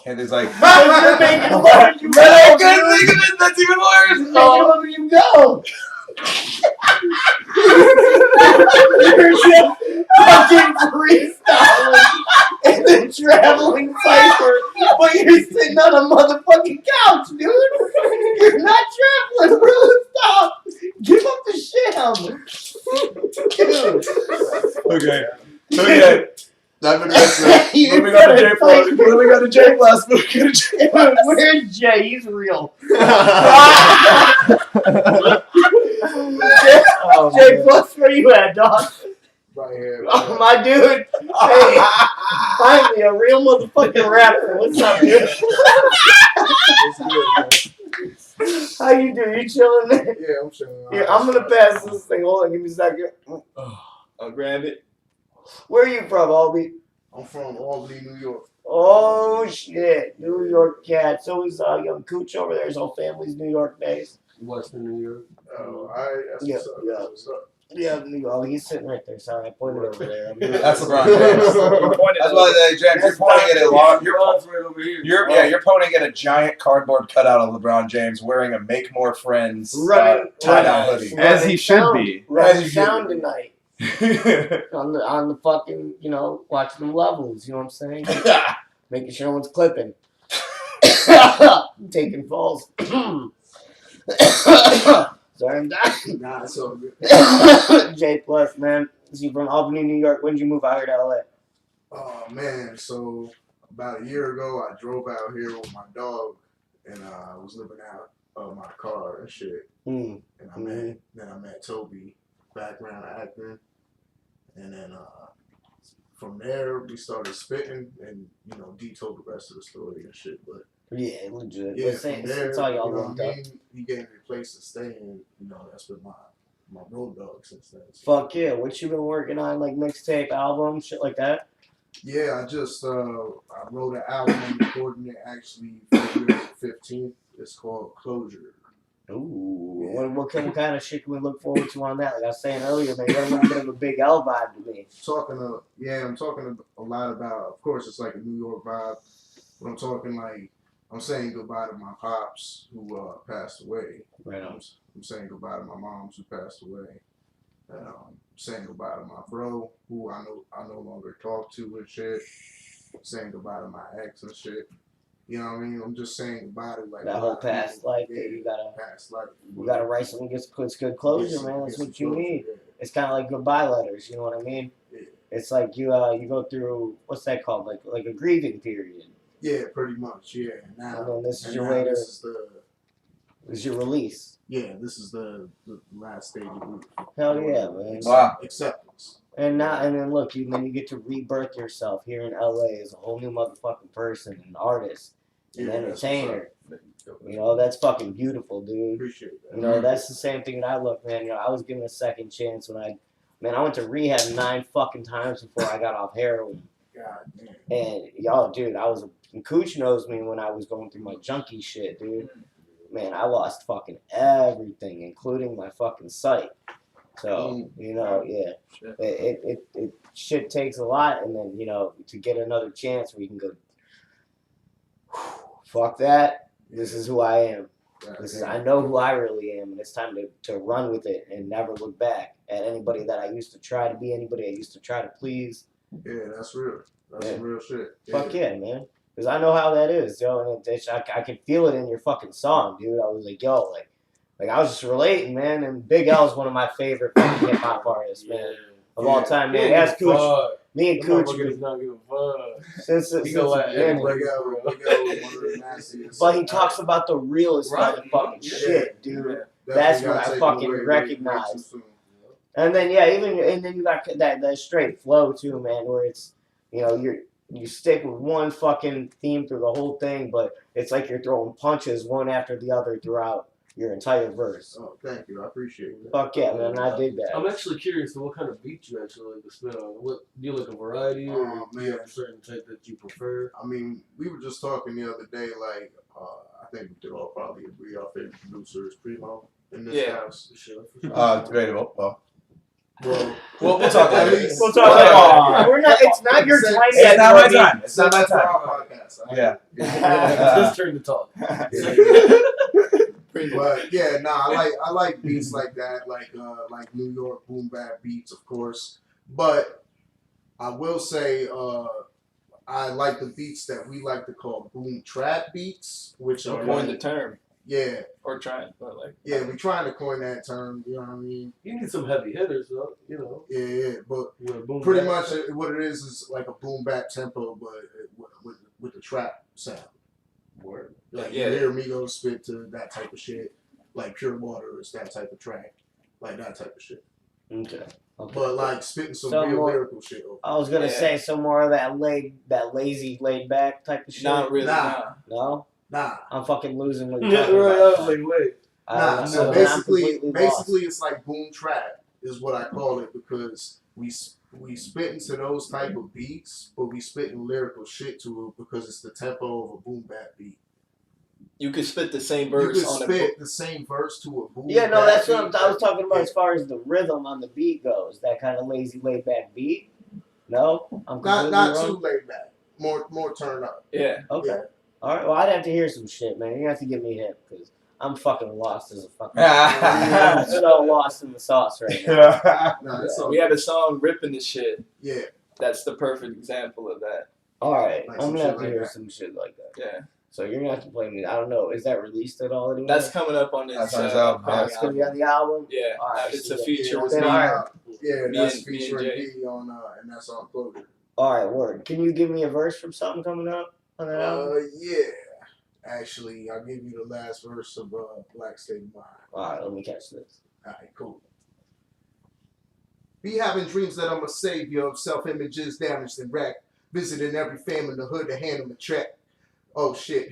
can't. It's like, You're making it worse. You I go, couldn't dude. think of it. That's even worse. Make it wherever you go. You're just fucking freestyling in the Traveling Cypher, but you're sitting on a motherfucking couch, dude. You're not traveling, bro. Stop. Give up the sham. Dude. Okay. Okay. Not gonna get to You're moving on to J gonna Plus. fight- Moving on to J Plus. Moving on to J Plus. Where's Jay? He's real. Oh, Jay man. Plus, where you at, dog? Right here. Oh, my dude. Hey, find me a real motherfucking rapper. What's up, dude? It's good, man. How you doing? You chilling there? Yeah, I'm sure. Here, I'm gonna pass this thing. Hold on, give me a second. I'll grab it. Where are you from, Albie? I'm from Albany, New York. Oh shit, New York cat. So is young Cooch over there. His whole family's New York based. Western New York. Oh, That's Yeah, what's up. yeah. That's what's up. Yeah, New York. Oh, he's sitting right there. Sorry, I pointed over there. That's LeBron James. That's why they, James, you're pointing at a long. You're pointing at a giant cardboard cutout of LeBron James wearing a "Make More Friends" Running- tie-down running- hoodie. As he should be. Running As he should sound be. tonight on the fucking watching them levels. You know what I'm saying? Making sure no one's clipping. Taking falls. Sorry, I'm dying. Nah, it's all good. J Plus, man. So you from Albany, New York. When did you move out here to LA? Oh man, so about a year ago, I drove out here with my dog, and I was living out of my car and shit. Mm. And I met Toby, background actor, and then from there we started spitting, and D told the rest of the story and shit. But Yeah, legit. yeah, It's, from there, it's all y'all you know linked what I up. mean. He gave me a place to stay, and that's been my road dog since then. So. Fuck yeah. What you been working on, like mixtape, album, shit like that? Yeah, I just I wrote an album. I'm recording it actually February 15th. It's called Closure. Ooh. Yeah. What kind of shit can we look forward to on that? Like I was saying earlier, man, you got a little bit of a Big L vibe to me. I'm talking a lot about. Of course, it's like a New York vibe, but I'm saying goodbye to my pops who passed away. Right on. I'm saying goodbye to my moms who passed away. And saying goodbye to my bro who I no longer talk to and shit. Saying goodbye to my ex and shit. You know what I mean? I'm just saying goodbye to like That whole past life that you gotta past life. You gotta write something that gets good closure, man. That's what you need. Yeah. It's kind of like goodbye letters. You know what I mean? Yeah. It's like you go through what's that called? Like a grieving period. Yeah, pretty much. Yeah. Now, And then this is your way to. This is your release. Yeah, this is the last stage of grief. Hell yeah, man. Wow. Acceptance. And then look, then you get to rebirth yourself here in LA as a whole new motherfucking person, an artist, an entertainer. That's fucking beautiful, dude. Appreciate that. That's the same thing that I look, man. I was given a second chance when I went to rehab 9 fucking times before I got off heroin. God damn. And dude, Cooch knows me when I was going through my junkie shit, dude. Man, I lost fucking everything, including my fucking sight. So, yeah. It shit takes a lot, and then, to get another chance where you can go, fuck that, this is who I am. I know who I really am, and it's time to run with it and never look back at anybody that I used to try to be, anybody I used to try to please. Yeah, that's real. That's some real shit. Fuck yeah, man. Because I know how that is, yo, and I can feel it in your fucking song, dude. I was like, yo, like I was just relating, man. And Big L is one of my favorite fucking hip hop artists, man, of all time, man. That's Cooch. Me and Cooch. Since the beginning. But he talks about the realest motherfucking shit, dude. That's what I fucking recognize. And then you got that straight flow too, man, where it's you stick with one fucking theme through the whole thing, but it's like you're throwing punches one after the other throughout your entire verse. Oh, thank you. I appreciate that. Fuck yeah, man. I dig that. I'm actually curious to what kind of beat you actually like to spit on. What do you like a variety or do you have a certain type that you prefer? I mean, we were just talking the other day, like I think we could all probably agree our favorite producer is Primo in this house. For sure. Debatable. Well, we'll talk at later. least. We'll talk later. We're not. It's not your time yet. It's not my time. It's not my That's time. our podcast. Yeah. It's his turn to talk. But yeah, I like beats like that, like New York boom bap beats, of course. But I will say I like the beats that we like to call boom trap beats, which are coined the term. Yeah. Or trying, but like. Yeah, we trying to coin that term. You know what I mean? You need some heavy hitters, though. Yeah, but Boom pretty bap. much what it is like a boom bap tempo, but with the trap sound. Word. Like you hear Migos spit to that type of shit. Like Pure Water is that type of track. Like that type of shit. Okay. But like spitting some So real more- lyrical shit over. I was gonna say some more of that lazy, laid back type of shit. Not really. Nah. No, Nah. I'm fucking losing what you're Yeah, talking right. I about. was like, wait. I don't Nah. know, So man. I'm basically completely lost. it's like boom trap is what I call it because we spit into those type of beats, but we spitting lyrical shit to it because it's the tempo of a boom bap beat. You could spit the same You verse could on spit the same verse to a boom. Yeah, no, bap that's what beat. I was talking about as far as the rhythm on the beat goes. That kind of lazy, laid back beat. No, I'm completely Not wrong. too laid back. More turn up. Yeah. Okay. Yeah. All right. Well, I'd have to hear some shit, man. You have to get me hip because I'm fucking lost as a fucking. Yeah. I'm so lost in the sauce right now. Nah, it's all We have a song ripping the shit. yeah. That's the perfect example of that. All right, Like I'm some gonna shit have to like hear that. some shit like that. Yeah. So you're gonna have to play me. I don't know. Is that released at all anymore? That's coming up on this. That's on his album. It's gonna be on the album. Yeah, All right, it's so a feature with then me. all right. Yeah, Me that's and- me and featuring Jay. D on, and that's on Closure. All right, word. Can you give me a verse from something coming up on that album? Yeah. Actually, I'll give you the last verse of Black State of Mind. All right, let me catch this. Alright, cool. Be having dreams that I'm a savior of self-images damaged and wrecked. Visiting every fam in the hood to hand them a check. Oh shit.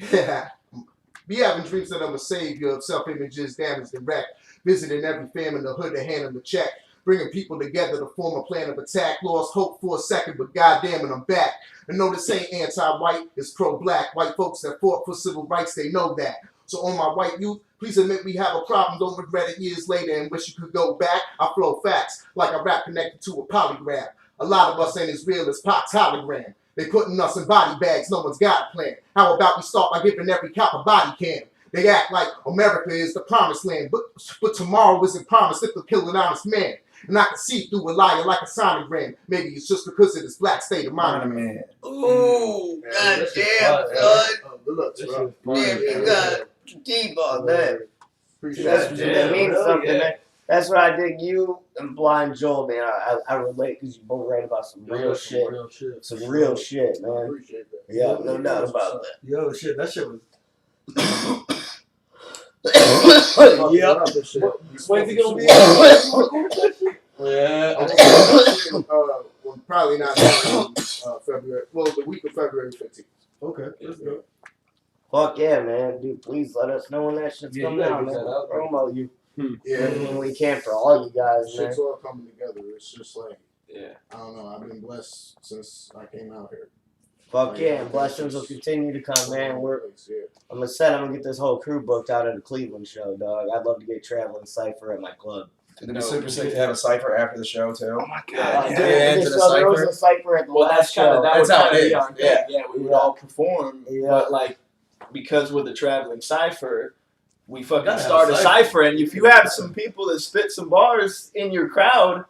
Be having dreams that I'm a savior of self-images damaged and wrecked. Visiting every fam in the hood to hand them a check. Bringing people together to form a plan of attack. Lost hope for a second, but goddamn it, I'm back. And no, this ain't anti-white, it's pro-black. White folks that fought for civil rights, they know that. So on my white youth, please admit we have a problem. Don't regret it years later and wish you could go back. I flow facts like I rap connected to a polygraph. A lot of us ain't as real as Pac's hologram. They putting us in body bags, no one's got a plan. How about we start by giving every cop a body cam? They act like America is the promised land, but tomorrow isn't promised if they kill an honest man. And I can see through a liar like a sonogram. Maybe it's just because of this black state of mind. Man. Ooh, goddamn, son. Good luck, bro. Damn, you got deep on that. Appreciate That it. means hell something. yeah. Man. That's what I dig. You and Blind Joel, man. I relate because you both write about some real shit. Real shit. Some real shit, man. Appreciate that. Yeah, no doubt about that. Yo, shit, that shit was. Yep. When's he gonna be? Yeah. Well, probably not February. Well, the week of February 15th. Okay, let's go. Fuck yeah, man. Dude, please let us know when that shit's Yeah, coming you gotta out, get man. that out. Promo you. Yeah, When we can for all you guys, man. shit's all coming together. It's just like, Yeah. I don't know. I've been blessed since I came out here. Fuck yeah, and blessings will continue to come, man. Yeah. I'm gonna get this whole crew booked out at a Cleveland show, dog. I'd love to get Traveling Cypher at my club. It'd be super sick to have a cipher after the show too. Oh my Yeah, god. dude, yeah, into the so there was cypher. a Cypher at the Well, last that's kind show. of that That's would how kind it of be is. our thing. Yeah, we would Yeah. all perform, Yeah. but like because with the Traveling Cypher, we fucking Gotta have start a a cypher. cipher, and if you have some people that spit some bars in your crowd,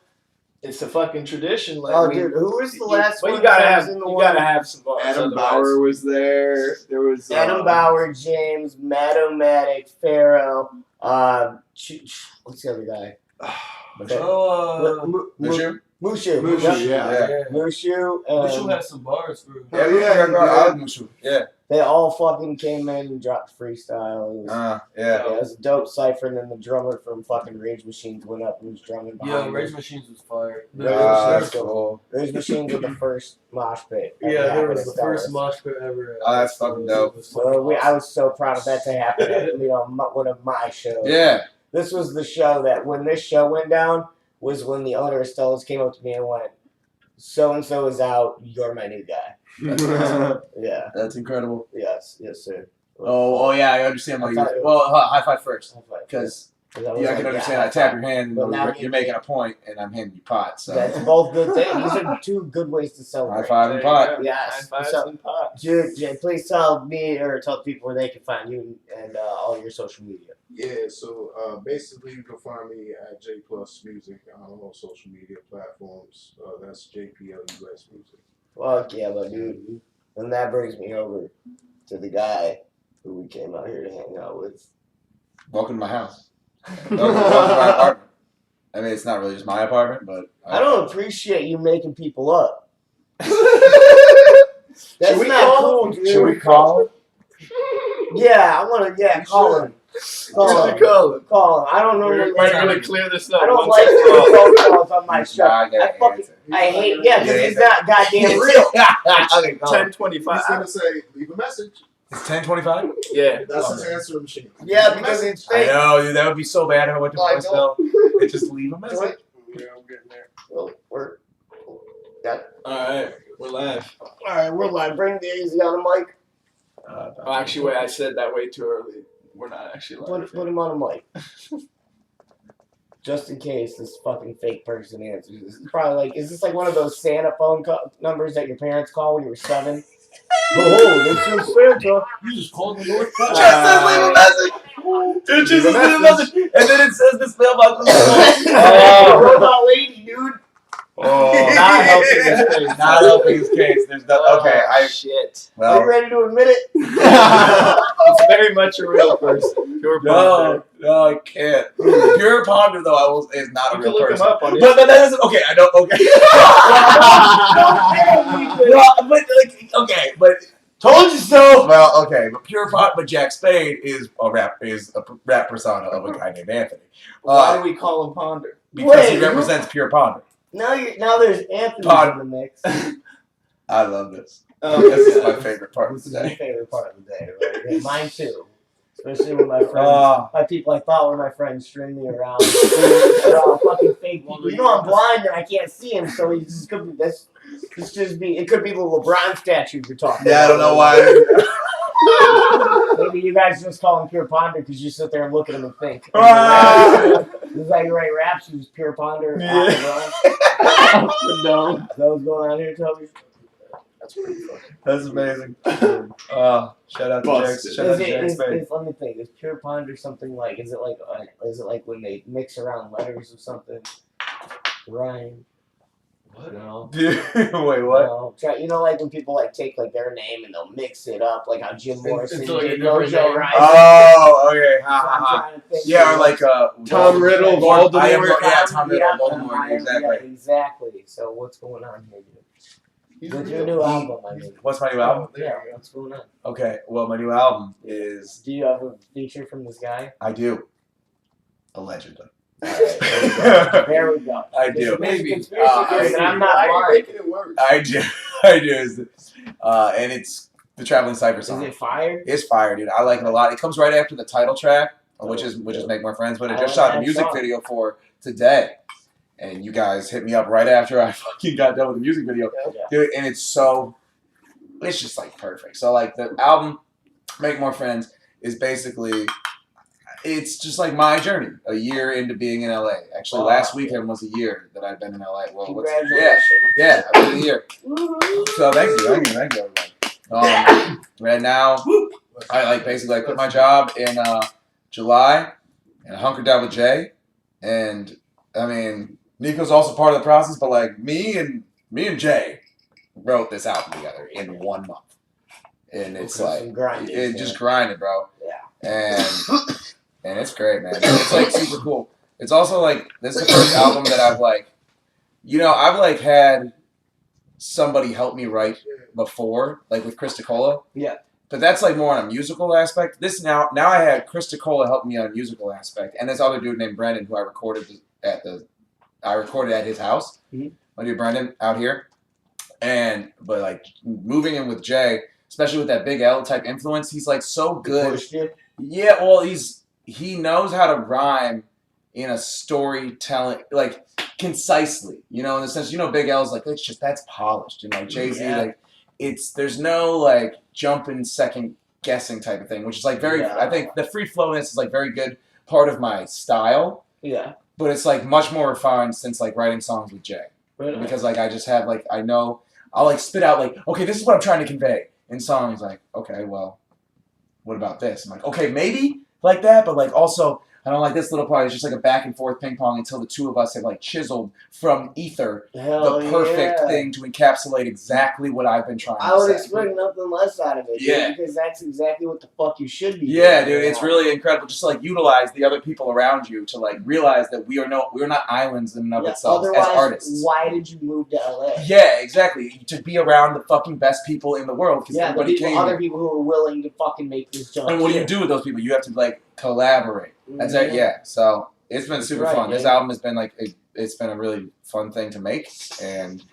it's a fucking tradition. Like, Oh, we- dude, who was the last but one? you gotta that have was in the you one? gotta have some bars. Adam otherwise- Bauer was there. There was Adam Bauer, James, Matt-O-Matic, Pharaoh, what's the other guy? Oh, Mushu? Mushu. Mushu, Yep. yeah. Mushu, Mushu and had some bars for. Yeah, we Yeah, I like Mushu. Yeah. they all fucking came in and dropped freestyle. It was, Yeah. yeah, it was a dope cypher, and then the drummer from fucking Rage Machines went up and was drumming behind Yo, him. Rage Machines was fire. That's cool. Rage Machines were the first mosh pit. that Yeah, there happened was at the Stellar. first mosh pit ever. Oh, that's fucking dope. So I was so proud of that to happen at one of my shows. Yeah. This was the show that when this show went down was when the owner of Stella's came up to me and went, "So and so is out. You're my new guy." Yeah. That's incredible. Yes, sir. Oh yeah, I understand why you. I thought it Well, high five first, because I was yeah, I like, can understand. high I tap five. your hand, But now and you're making a point, and I'm handing you pot. So That's both good things. These are two good ways to celebrate. high five There and you pot. go. Yes. High fives So- and pops. Dude, please tell me or tell people where they can find you and all your social media. Yeah, so basically you can find me at J Plus Music on all social media platforms. That's JPLUS Music. Fuck yeah, but dude. And that brings me over to the guy who we came out here to hang out with. Welcome to my house. Welcome to my apartment. I mean, it's not really just my apartment, but I don't appreciate you making people up. That's Should we not call cool, him? dude. Should we call him? Yeah, I want to. Yeah, call him. Call him. Call him. Call him. I don't know. We're gonna clear this up. I don't One like second. doing phone calls on my He's show. not gonna I fucking. answer. I hate. Yeah, because Yeah, he's not goddamn real. Okay, call him. 10:25. He's gonna say, leave a message. It's 10:25. Yeah. That's his answering machine. Yeah, because it's I fake. know, dude. That would be so bad if I went to I voicemail. They just leave a message. Yeah, I'm getting there. Well, we're. All right. We're live. All right, we're live. Bring the easy on the mic. Oh, actually, wait. I said that way too early. We're not actually live. Put him on the mic. Just in case this fucking fake person answers. This is probably like, is this like one of those Santa phone numbers that your parents call when you were 7? Oh, this is Santa. You just called the North It Pole. just says leave a message. It just says leave a message, and then it says this mailbox. Oh, what about lady, dude? Oh, Not helping his case. Not helping his case. There's no. Okay, Shit. Are you well. ready to admit it? It's very much a real person. Pure Ponder. No, I can't. Pure Ponder though, is not a You can real look person. him up on But that doesn't. Okay, I don't. Okay. Well, but like, okay, but Told you so. well, okay, but but Jack Spade is a rap persona of a guy named Anthony. Why do we call him Ponder? Because he Wait, represents Pure Ponder. Now there's Anthony Pod- in the mix. I love this. Oh, This is my favorite part of This the is my day. favorite part of the day, right? Yeah, mine too. Especially when my friends, my people I thought were my friends, string me around. They're all fucking fake people. You know I'm blind and I can't see him, so it could be this. It could be the LeBron statue you're talking Yeah, I about. don't know why. Maybe you guys just call him Pure Ponder because you sit there and look at him and think. Ah! This is how you write raps. You just Pure Ponder. Yeah. No. Is that what's going on here, Toby? That's pretty funny. That's amazing. Shout out to Jack. Shout out to Jack Spade. Let me think. Is Pure Ponder something like? Is it like when they mix around letters or something? Rhyme. What? No. Wait, what? No. You know, like when people like take like their name and they'll mix it up, like how Jim Morrison Into, like, a did different Mojo name. Rising. Oh, okay. That's what I'm trying to think. Yeah, or like Tom Riddle, Voldemort. I am, Voldemort. yeah, Tom Riddle, Yeah, Voldemort. Exactly. Yeah, exactly. So what's going on here, dude? What's your new album? I mean, What's my new album? yeah, what's going on? Okay, well, my new album is Do you have a feature from this guy? I do. Allegedly. Alright, there we go. I do. There's Maybe. conspiracy theories, and I'm not Why are you blind. making it worse? I do. I do. And it's the Traveling Cypher Is song. it fire? It's fire, dude. I like it a lot. It comes right after the title track, which is Make More Friends, but I I just like shot the that music song. video for today. And you guys hit me up right after I fucking got done with the music video. Yeah. Dude, and it's just like perfect. So like the album, Make More Friends, is basically, it's just like my journey. A year into being in LA. Actually, last weekend was a year that I've been in LA. Well, Congratulations. yeah, I've been a year. So thank you everybody. Right now, I like basically I quit my job in July, and I hunkered down with Jay, and I mean Nico's also part of the process, but like me and Jay wrote this album together in 1 month, and it's Some grinding, just grinded, bro. Yeah. And it's great, man. It's like super cool. It's also like this is the first album that I've like had somebody help me write before, like with Chris Ticola. Yeah. But that's like more on a musical aspect. This now I had Chris Ticola help me on a musical aspect, and this other dude named Brendan who I recorded at his house. Mm-hmm. My dude Brendan out here, but like moving in with Jay, especially with that Big L type influence, he's like so good. Yeah, well he knows how to rhyme in a storytelling like concisely, in the sense Big L's like that's polished, Jay-Z like there's no like jumping second guessing type of thing, which is like very I think the free flowiness is like very good part of my style. Yeah. But it's like much more refined since like writing songs with Jay. Really? Because like I just have like I'll like spit out like, okay, this is what I'm trying to convey in songs, like, okay, well, what about this? I'm like, okay, maybe like that, but like also I don't like this little part. It's just like a back and forth ping pong until the two of us have like chiseled from ether Hell the perfect yeah. thing to encapsulate exactly what I've been trying I to would say. expect nothing less out of it. Yeah. Dude, because that's exactly what the fuck you should be Yeah, doing. dude, it's really incredible. Just to, like utilize the other people around you to like realize that we're not islands in and of itself as Otherwise, artists. why did you move to LA? Yeah, exactly. To be around the fucking best people in the world because everybody came. Other here. people who are willing to fucking make this jump. And what do you do with those people? You have to like collaborate. That's it. Yeah. So it's been super fun. This album has been like it's been a really fun thing to make, and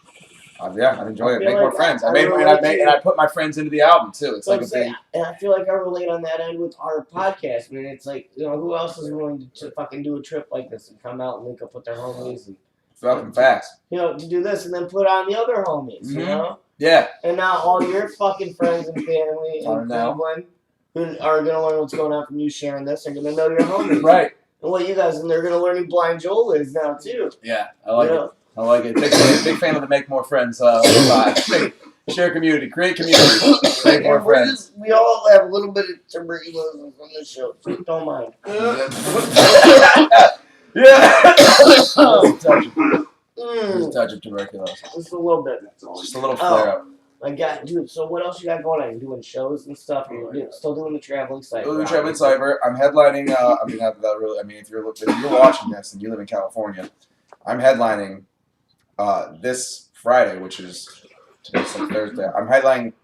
I've enjoyed it. Make more friends. I put my friends into the album too. It's like a big. And I feel like I relate on that end with our podcast. I mean, it's like who else is willing to fucking do a trip like this and come out and link up with their homies and fucking fast. to do this and then put on the other homies. Mm-hmm. You know. Yeah. And now all your fucking friends and family in Cleveland who are gonna learn what's going on from you sharing this are gonna know your homies. Right. And what you guys, and they're gonna learn who Blind Joel is now too. Yeah, I like it. I like it. Big fan of the Make More Friends vibe. Share community, create community, make more friends. We all have a little bit of tuberculosis on this show, so don't mind. Yeah. Just a touch of tuberculosis. Just a little bit. Just a little flare up. I got, dude. So what else you got going on? You doing shows and stuff? You're still doing the Traveling Cypher. Doing the Traveling Cypher. I'm headlining. If you're watching this and you live in California, I'm headlining this Friday, which is today's like Thursday. I'm headlining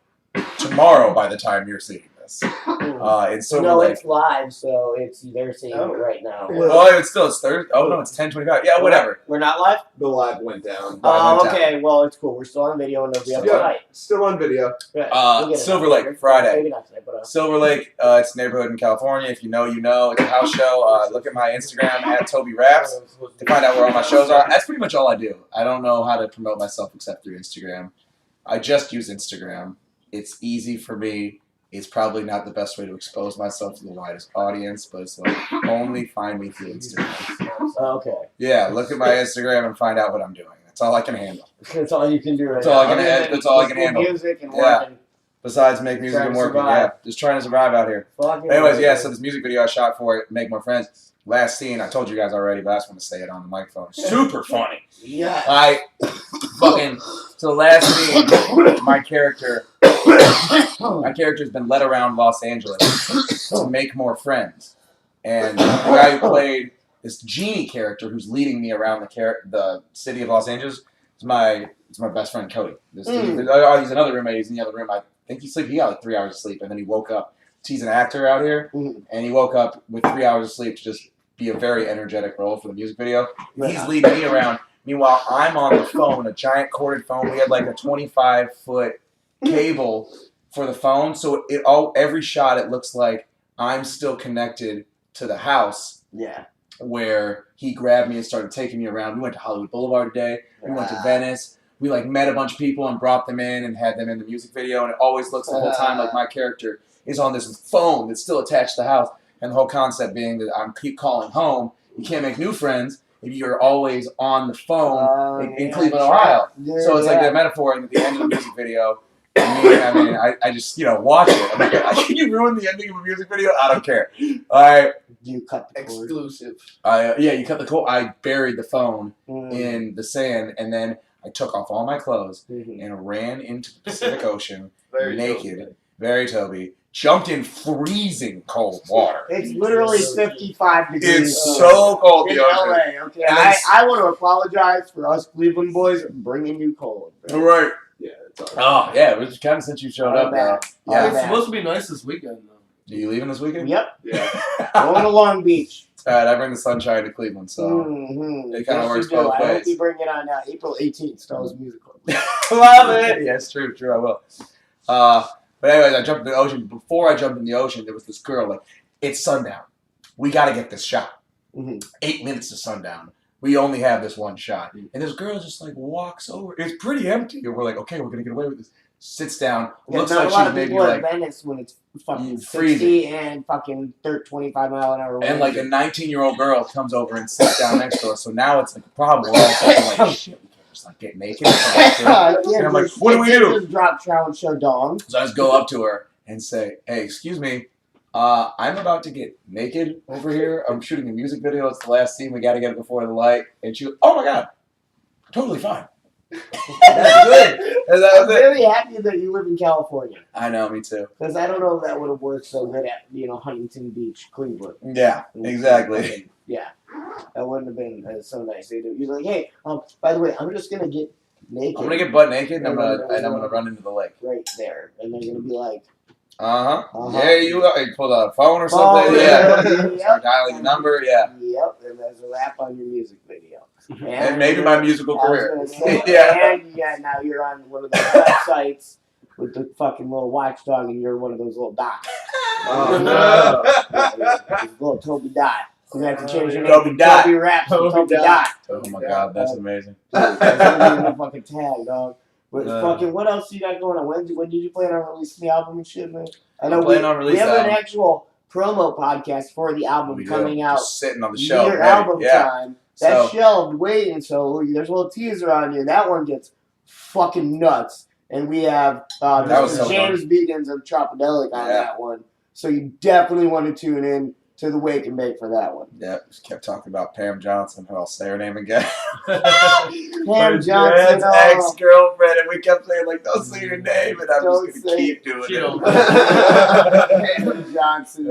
tomorrow by the time you're seeing this. In Silver Lake. It's live, so they're seeing it right now. It's Thursday. Oh no, it's 10:25. Yeah, whatever. We're not live. The live went down. Oh, okay. Well, it's cool. We're still on video and it'll be up tonight. Still on video. Silver Lake Friday. Maybe not tonight, but Silver Lake. It's a neighborhood in California. If you know, you know. It's a house show. Look at my Instagram at Toby Raps to find out where all my shows are. That's pretty much all I do. I don't know how to promote myself except through Instagram. I just use Instagram. It's easy for me. It's probably not the best way to expose myself to the widest audience, but it's like only find me through Instagram. Okay. Yeah, look at my Instagram and find out what I'm doing. That's all I can handle. That's all you can do right That's all now. that's all I can handle. Music and Yeah. working. Besides make music and working, yeah. Just trying to survive out here. Anyways, yeah, so this music video I shot for it, Make More Friends. Last scene, I told you guys already, but I just want to say it on the microphone. Super funny. Yeah. So last scene, my character's been led around Los Angeles to make more friends. And the guy who played this genie character who's leading me around the city of Los Angeles is my best friend Cody. He's another roommate. He's in the other room. I think he got like 3 hours of sleep, and then he woke up. He's an actor out here, and he woke up with 3 hours of sleep to just be a very energetic role for the music video. He's leading me around. Meanwhile, I'm on the phone, a giant corded phone. We had like a 25-foot cable for the phone, so every shot it looks like I'm still connected to the house. Yeah. Where he grabbed me and started taking me around. We went to Hollywood Boulevard today. We went to Venice. We like met a bunch of people and brought them in and had them in the music video. And it always looks the whole time like my character is on this phone that's still attached to the house. And the whole concept being that I keep calling home. You can't make new friends if you're always on the phone in Cleveland, Ohio. Yeah, so it's like that metaphor. And at the end of the music video, I just watch it. I'm like, can you ruin the ending of a music video? I don't care. All right. You cut the cord. Exclusive. You cut the cord. I buried the phone in the sand, and then I took off all my clothes and ran into the Pacific Ocean naked. Very Toby. Jumped in freezing cold water. It's literally 55 degrees. It's so cold, in the ocean. LA. Okay, I want to apologize for us Cleveland boys bringing you cold. All right. Yeah. Oh, yeah. It was kind of since you showed up. Yeah. It's supposed to be nice this weekend, though. Are you leaving this weekend? Yep. Yeah. Going to Long Beach. All right, I bring the sunshine to Cleveland, so it kind of works both ways. I hope you bring it on April 18th, Star's Music Club. Love it. Yeah, it's true, I will. But anyways, I jumped in the ocean. Before I jumped in the ocean, there was this girl, like, it's sundown. We got to get this shot. 8 minutes to sundown. We only have this one shot. And this girl just, like, walks over. It's pretty empty. And we're like, okay, we're going to get away with this. Sits down. Looks like she's maybe, like, Venice when it's fucking freezing. 60 and fucking 25 mile an hour. And, like, a 19-year-old girl comes over and sits down next to us. So now it's, like, a problem. We're all fucking like, shit. Just like get naked. And I'm like, what do we do? Just drop trout and show dong. So I just go up to her and say, hey, excuse me, I'm about to get naked over here. I'm shooting a music video. It's the last scene. We got to get it before the light. And she goes, oh my God, totally fine. That's good. I'm very happy that you live in California. I know, me too. Because I don't know if that would have worked so good at Huntington Beach, Cleveland. Yeah, exactly. Yeah, that wouldn't have been so nice. You're like, hey, by the way, I'm just gonna get naked. I'm gonna get butt naked and I'm gonna run into the lake. Right there, and they're gonna be like, yeah, you pulled out a phone or something. Start dialing a number. Yeah. Yep, and there's a wrap on your music video. And maybe my musical career. And now you're on one of the websites with the fucking little watchdog, and you're one of those little dots. Little Toby Dot. You have to change your name to Toby Raps to Toby Dot. Oh my God, that's amazing. That's gonna be a fucking tag, dog. But fucking, what else you got going on? When did you plan on releasing the album and shit, man? I know we have an actual promo podcast for the album coming out. Just sitting on the shelf. Near album time. That's shelved waiting, so there's a little teaser on here. That one gets fucking nuts. And we have James Begans of Tropodelic on that one. So you definitely want to tune in. to the wake and bake for that one. Yep, just kept talking about Pam Johnson, who I'll say her name again. Pam Johnson, Dad's ex-girlfriend, and we kept saying, like, don't say her name, and I'm Don't just going to keep doing it. Pam Johnson.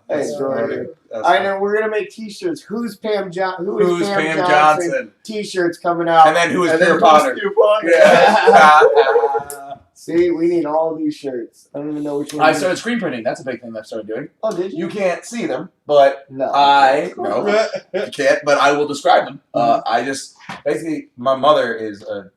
Hey, Jordan. I know we're gonna make T-shirts. Who's Pam Johnson? Who's Pam Johnson? T-shirts coming out. And then who is Peter Potter? Yeah. See, we need all these shirts. I don't even know which one. I started screen printing. That's a big thing that I started doing. Oh, did you? You can't see them, but No. you can't. But I will describe them. I just basically, my mother is a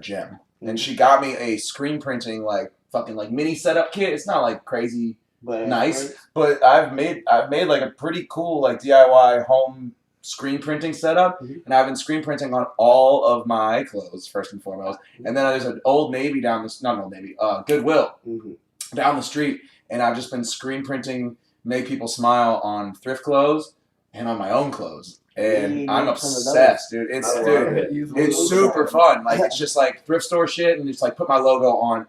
gem, and she got me a screen printing fucking mini setup kit. It's not like crazy nice, but I've made like a pretty cool DIY home screen printing setup, and I've been screen printing on all of my clothes first and foremost. And then there's an Old Navy Goodwill down the street, and I've just been screen printing, make people smile on thrift clothes and on my own clothes. And I'm obsessed, dude. It's super fun. It's just thrift store shit, and just put my logo on.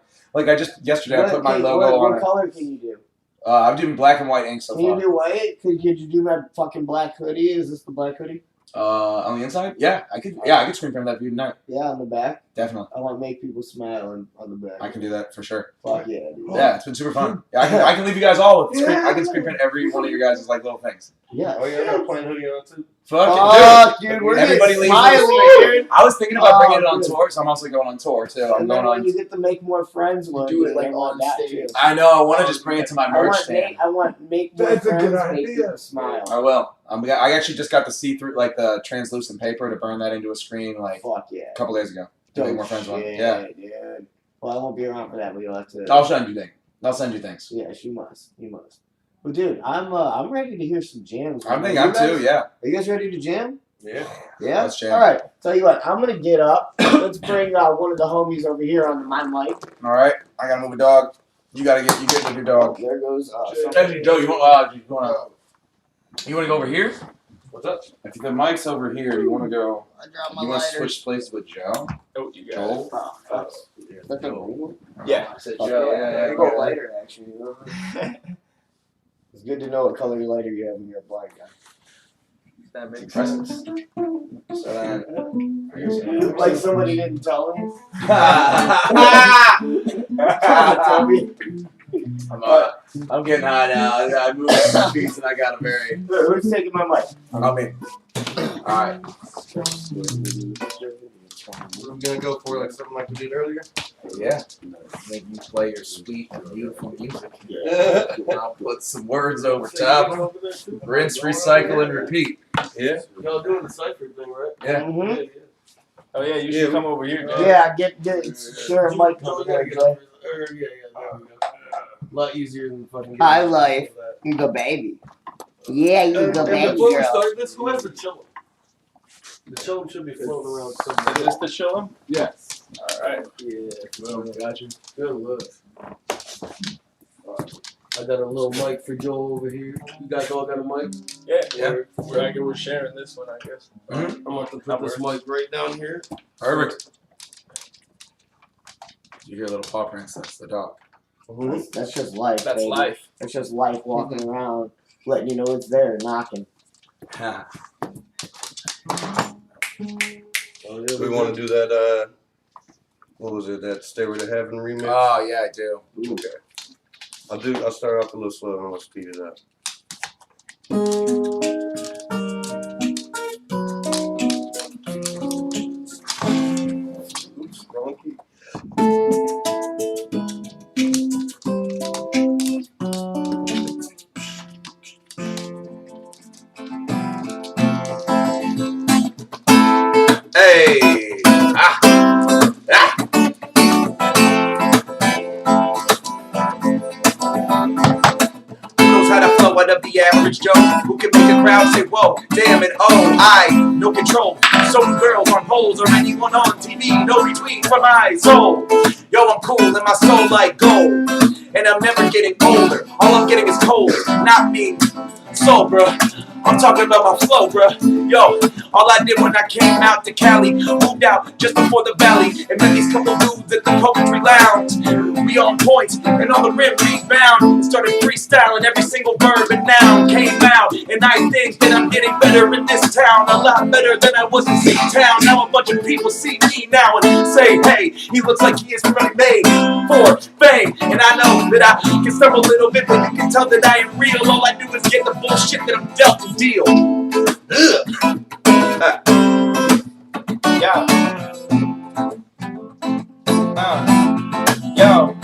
Yesterday I put my logo on. What color can you do? I'm doing black and white ink so far. Can you do white? Could you do my fucking black hoodie? Is this the black hoodie? On the inside? Yeah, I could. Yeah, I could screen print that for you tonight. Yeah, on the back. Definitely. I want to make people smile on the back. I can do that for sure. Fuck yeah, dude. Yeah, it's been super fun. Yeah, I can leave you guys all with. I can screen print every one of your guys' little things. Yeah. Oh yeah, I got a plain hoodie on too. Fuck dude, we're everybody leaves smiling, I was thinking about bringing it on tour, so I'm also going on tour too. I'm going on. You get to make more friends one. Do it on that too. I know. I want to just bring it to my merch stand. I want make more That's a friends. good Make idea. people smile. I will. I actually just got the see-through, the translucent paper to burn that into a screen Fuck yeah. a couple days ago. To make more friends one. Shit, Yeah. Dude. Well, I won't be around for that, but you'll have to. I'll send you things. I'll send you things. Yes, you must. You must. Well, dude, I'm ready to hear some jams. I think I'm too. Yeah. Are you guys ready to jam? Yeah. Yeah. Let's jam. All right. Tell you what, I'm gonna get up. Let's bring one of the homies over here on my mic. All right. I gotta move a dog. You get with your dog. There goes. Actually, Joe, you want to go over here? What's up? If the mic's over here, you want to go? I dropped my You want to lighter. switch places with Joe? Oh, you got Joel? Is that the green one? Yeah. I said Fuck Joe. yeah, Yeah. go lighter, actually. You know? It's good to know what color lighter you have when you're a blind guy. That makes Presents. sense. So then, Like somebody didn't tell him. Toby. I'm getting high now. I moved some piece and I got a very. Who's taking my mic? I mean, all right. We're gonna go for something like we did earlier. Yeah. Make you play your sweet and beautiful music. Yeah. I'll put some words over top. Rinse, recycle, and repeat. Yeah. Y'all doing the Cypher thing, right? Yeah. Mhm. Oh yeah, you should come over here, Joe. Yeah, get share a mic Oh, over yeah, there, Joe. there we go. A lot easier than fucking. Hi, life. You go, baby. Yeah, you go, baby Before we girl. start this, who has the chillum? The chillum should be floating around somewhere. Is this the chillum? Yes. Alright. Yeah. Well, got you. Good look. I got a little mic for Joel over here. You guys all got a mic? Yeah. We're sharing this one, I guess. I'm going to put this mic right down here. Perfect. You hear a little paw prints? That's the dog. That's just life. That's baby. life. That's just life walking around, letting you know it's there, knocking. We want to do that. What was it? That "Stairway to Heaven" remix. Oh yeah, I do. Okay. I'll start off a little slow and I'll speed it up. Oops, wrong key. Hey! Ah! Ah! Who knows how to flow out of the average Joe? Who can make a crowd say, whoa, damn it, oh, I, no control. So many girls on holes or anyone on TV, no retweet for my soul. Yo, I'm cool and my soul like gold. And I'm never getting older. All I'm getting is cold, not me. soul, bro. I'm talking about my flow, bro. Yo, all I did when I came out to Cali, moved out just before the valley, and met these couple dudes at the Poetry Lounge. We on point, and on the rim rebound, and started freestyling every single verb and noun came out, and I think that I'm getting better in this town, a lot better than I was in C-Town. Now a bunch of people see me now and say, hey, he looks like he is really made for fame, and I know that I can stumble a little bit, but you can tell that I am real. All I do is get the bullshit that I'm dealt to deal. Yo,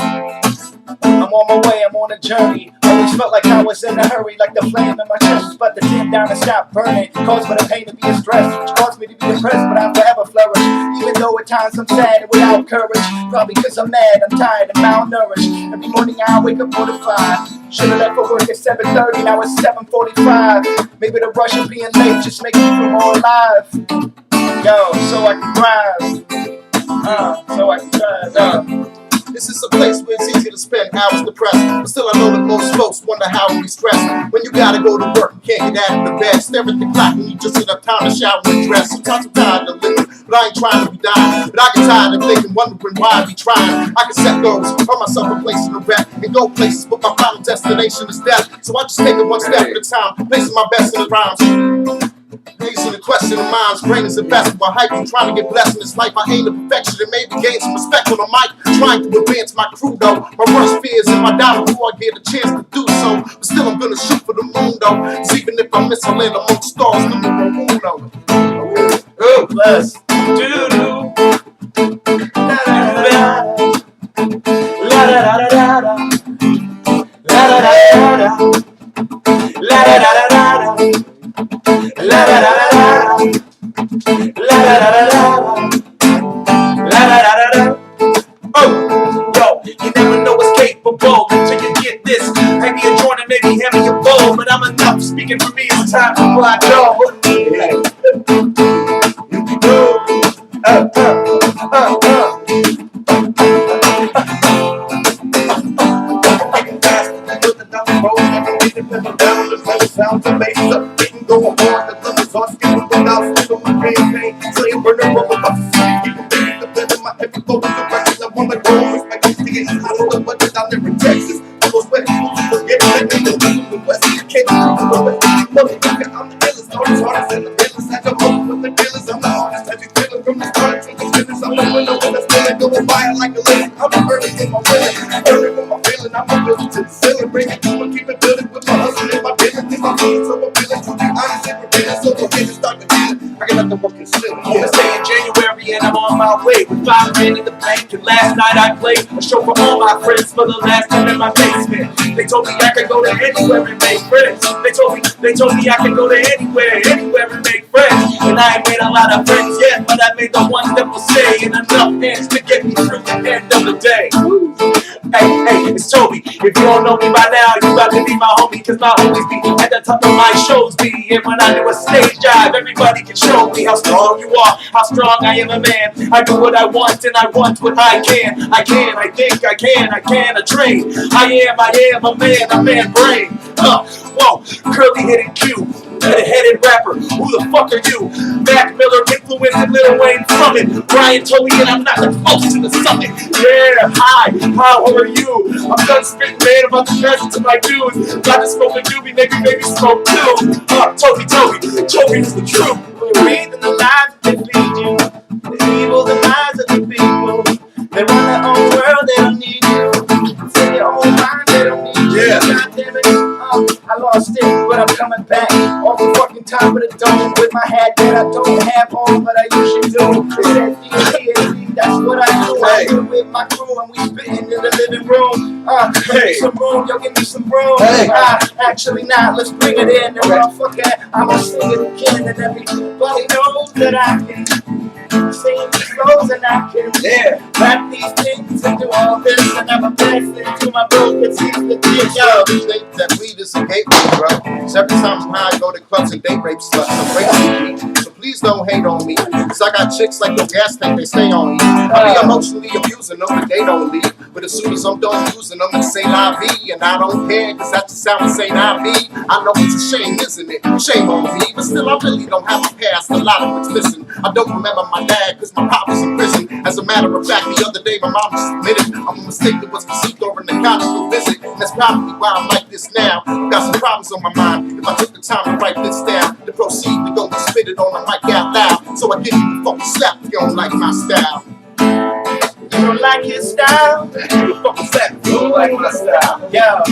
I'm on my way, I'm on a journey. Always felt like I was in a hurry, like the flame in my chest was about to dim down and stop burning. Caused me the pain to be a stress, which caused me to be depressed, but I'll forever flourish. Even though at times I'm sad and without courage, probably cause I'm mad, I'm tired and malnourished. Every morning I wake up mortified. Should've left for work at 7:30, now it's 7:45. Maybe the rush of being late just makes me feel more alive. Yo, so I can thrive. This is a place where it's easy to spend hours depressed, but still I know that most folks wonder how we stress. When you gotta go to work, you can't get out of the bed, stare at the clock and you just enough time to shower and dress. Sometimes I'm tired of living, but I ain't trying to be dying. But I get tired of thinking, wondering why I be trying. I can set goals, earn myself a place in the rep, and go places, but my final destination is death. So I just take it one step at a time, placing my best in the rhymes. Raising the question of minds, brain is investment. While hyping, trying to get blessed in this life, I aim to perfection and maybe gain some respect on the mic. Trying to advance my crew though. My worst fears if I die before I get a chance to do so. But still I'm gonna shoot for the moon though. Cause even if I miss, I land among stars, numero uno. Oh, bless. Doo-doo. La da da da da da. La da da da da. La da da da da. La da da da da. La da da da da. La da da da da. Oh, yo, you never know what's capable until you get this. Maybe a joint and maybe hand me a bowl, but I'm enough. Speaking for me, it's time to fly go. Sounds amazing. Didn't go hard. The limits are skipping without skipping my campaign. Slaying burning rubber buses. Keeping the bed in my heavy flow. The direction I wanna go. Respect to get out of the budget down there in Texas. All those wet fools forget that they don't do the West. Can't do the West. Motherfucker, I'm the illest. All the hardest and the illest. I come up with the dealers. I'm the hardest. As you feeling from the start to the finish. I'm the winner when it's feeling. Going by it like a list. I'm the early in my feeling. Early with my feeling. I'm a building to the ceiling. Bring it through and keep it building with my hustle and my business. My feelings so appealing to the honest and revealing. So the haters start to feel it. I got nothing working still. It's day in January and I'm on my way with $5 grand in the bank. And last night I played a show for all my friends for the last time in my basement. They told me I could go to anywhere and make friends. They told me I could go to anywhere and make friends. And I ain't made a lot of friends yet, but I made the ones that will stay and enough hands to get me through the end of the day. Hey, it's Toby. If you don't know me by now, you about to be my homie, cause my homies be at the top of my shows be. And when I do a stage dive, everybody can show me how strong you are, how strong I am a man. I do what I want and I want what I can. I think I can, a train. I am a man brain. Whoa, curly headed Q, headed rapper, who the fuck are you? Mac Miller influenced Lil Wayne from it. Brian Toby and I'm not the close to the summit. Yeah, hi, how are you? I'm done spitting, man, about the presence of my dudes. About to smoke a doobie, maybe smoke too. Toby is the truth. We're reading the lies that they feed you, the evil, the lies of the people. They run their own world, they don't need you. Take your own mind, they don't need you. Yeah. God damn it, I lost it, but I'm coming back. Off the fucking top of the dome with my hat that I don't have on, but I usually do. It's that D&D, that's what I do. I do it with my crew and we spitting in the living room. Some room, yo, give me some room. Actually not, let's bring it in. Motherfucker, I'm gonna sing it again, and everybody knows that I can sing these flows and I can rap these things and do all this, and I'm a blessing to my bro, cause he's the kid. Yo, you think that weed is a gateway, bro? 'Cause every time I'm high, I go to clubs and date rape sluts. I'm crazy. So please please don't hate on me. Cause I got chicks like no gas tank, they stay on me. I be emotionally abusing them, but they don't leave. But as soon as I'm done using them, they say I be. And I don't care, cause that's just how I say I be. I know it's a shame, isn't it? Shame on me. But still, I really don't have a past. A lot of it's missing. I don't remember my dad, cause my pop was in prison. As a matter of fact, the other day my mom just admitted I'm a mistake that was conceived during the conjugal visit. And that's probably why I'm like this now. I've got some problems on my mind. If I took the time to write this down, to proceed to go and spit it on the mic out loud. So I give you a fucking slap if you don't like my style. You don't like his style? Give you a fucking slap if you don't like my style. Yeah.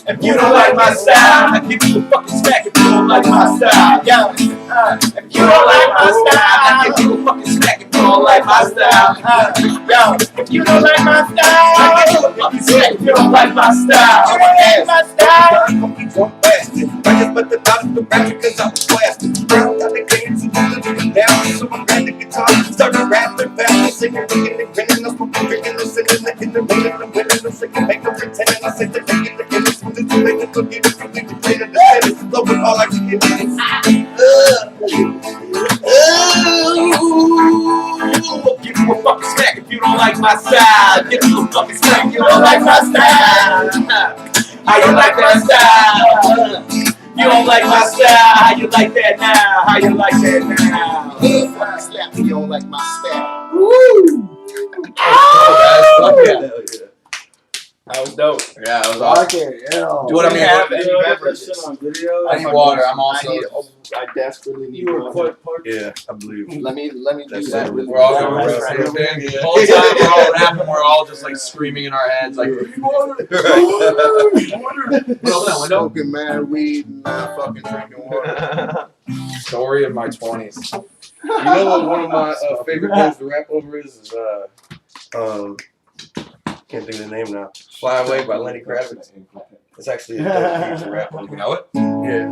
If you don't like my style, I give you a fucking smack if you don't like my style. Yeah. If you don't like my style, I give you a fucking smack if you don't like my style. Yeah. If you don't like my style, I give you a fucking smack if you don't like my style. You don't like my style. I'm gonna be drunk bastard. I just put the bottom of the racket cause I'm blasted. Brown got the clean to the down, so I'm grabbing the guitar. Started rapping fast, singing, looking and grinning. I'm smoking, drinking, and singing, in the rain, and the winning, I'm singing, make them pretending. I say the thing in the image. Make it look even if we can play the sentence. Love with all I can get is I'll give you a fucking smack if you don't like my style. Give you a fucking smack if you don't like my style. How you like my style? You don't like my style. How you like that now? How you like that now? Fucking slap if you don't like my style. Woo! That was dope. Yeah, that was awesome. Okay, yeah. Do what I mean. Have any That beverages? shit on video. I need water. I'm also. I desperately need You were water. quite part. Yeah, I believe. Let me do That's that. it. Really We're all quick. going That's to right. the whole time we're all rapping. We're all just like screaming in our heads, like. Smoking mad weed and not fucking drinking water. Story of my 20s. You know what one of my favorite things to rap over is can't think of the name now. Fly Away by Lenny Kravitz. It's actually a dope beat to rap over. You know it? Yeah.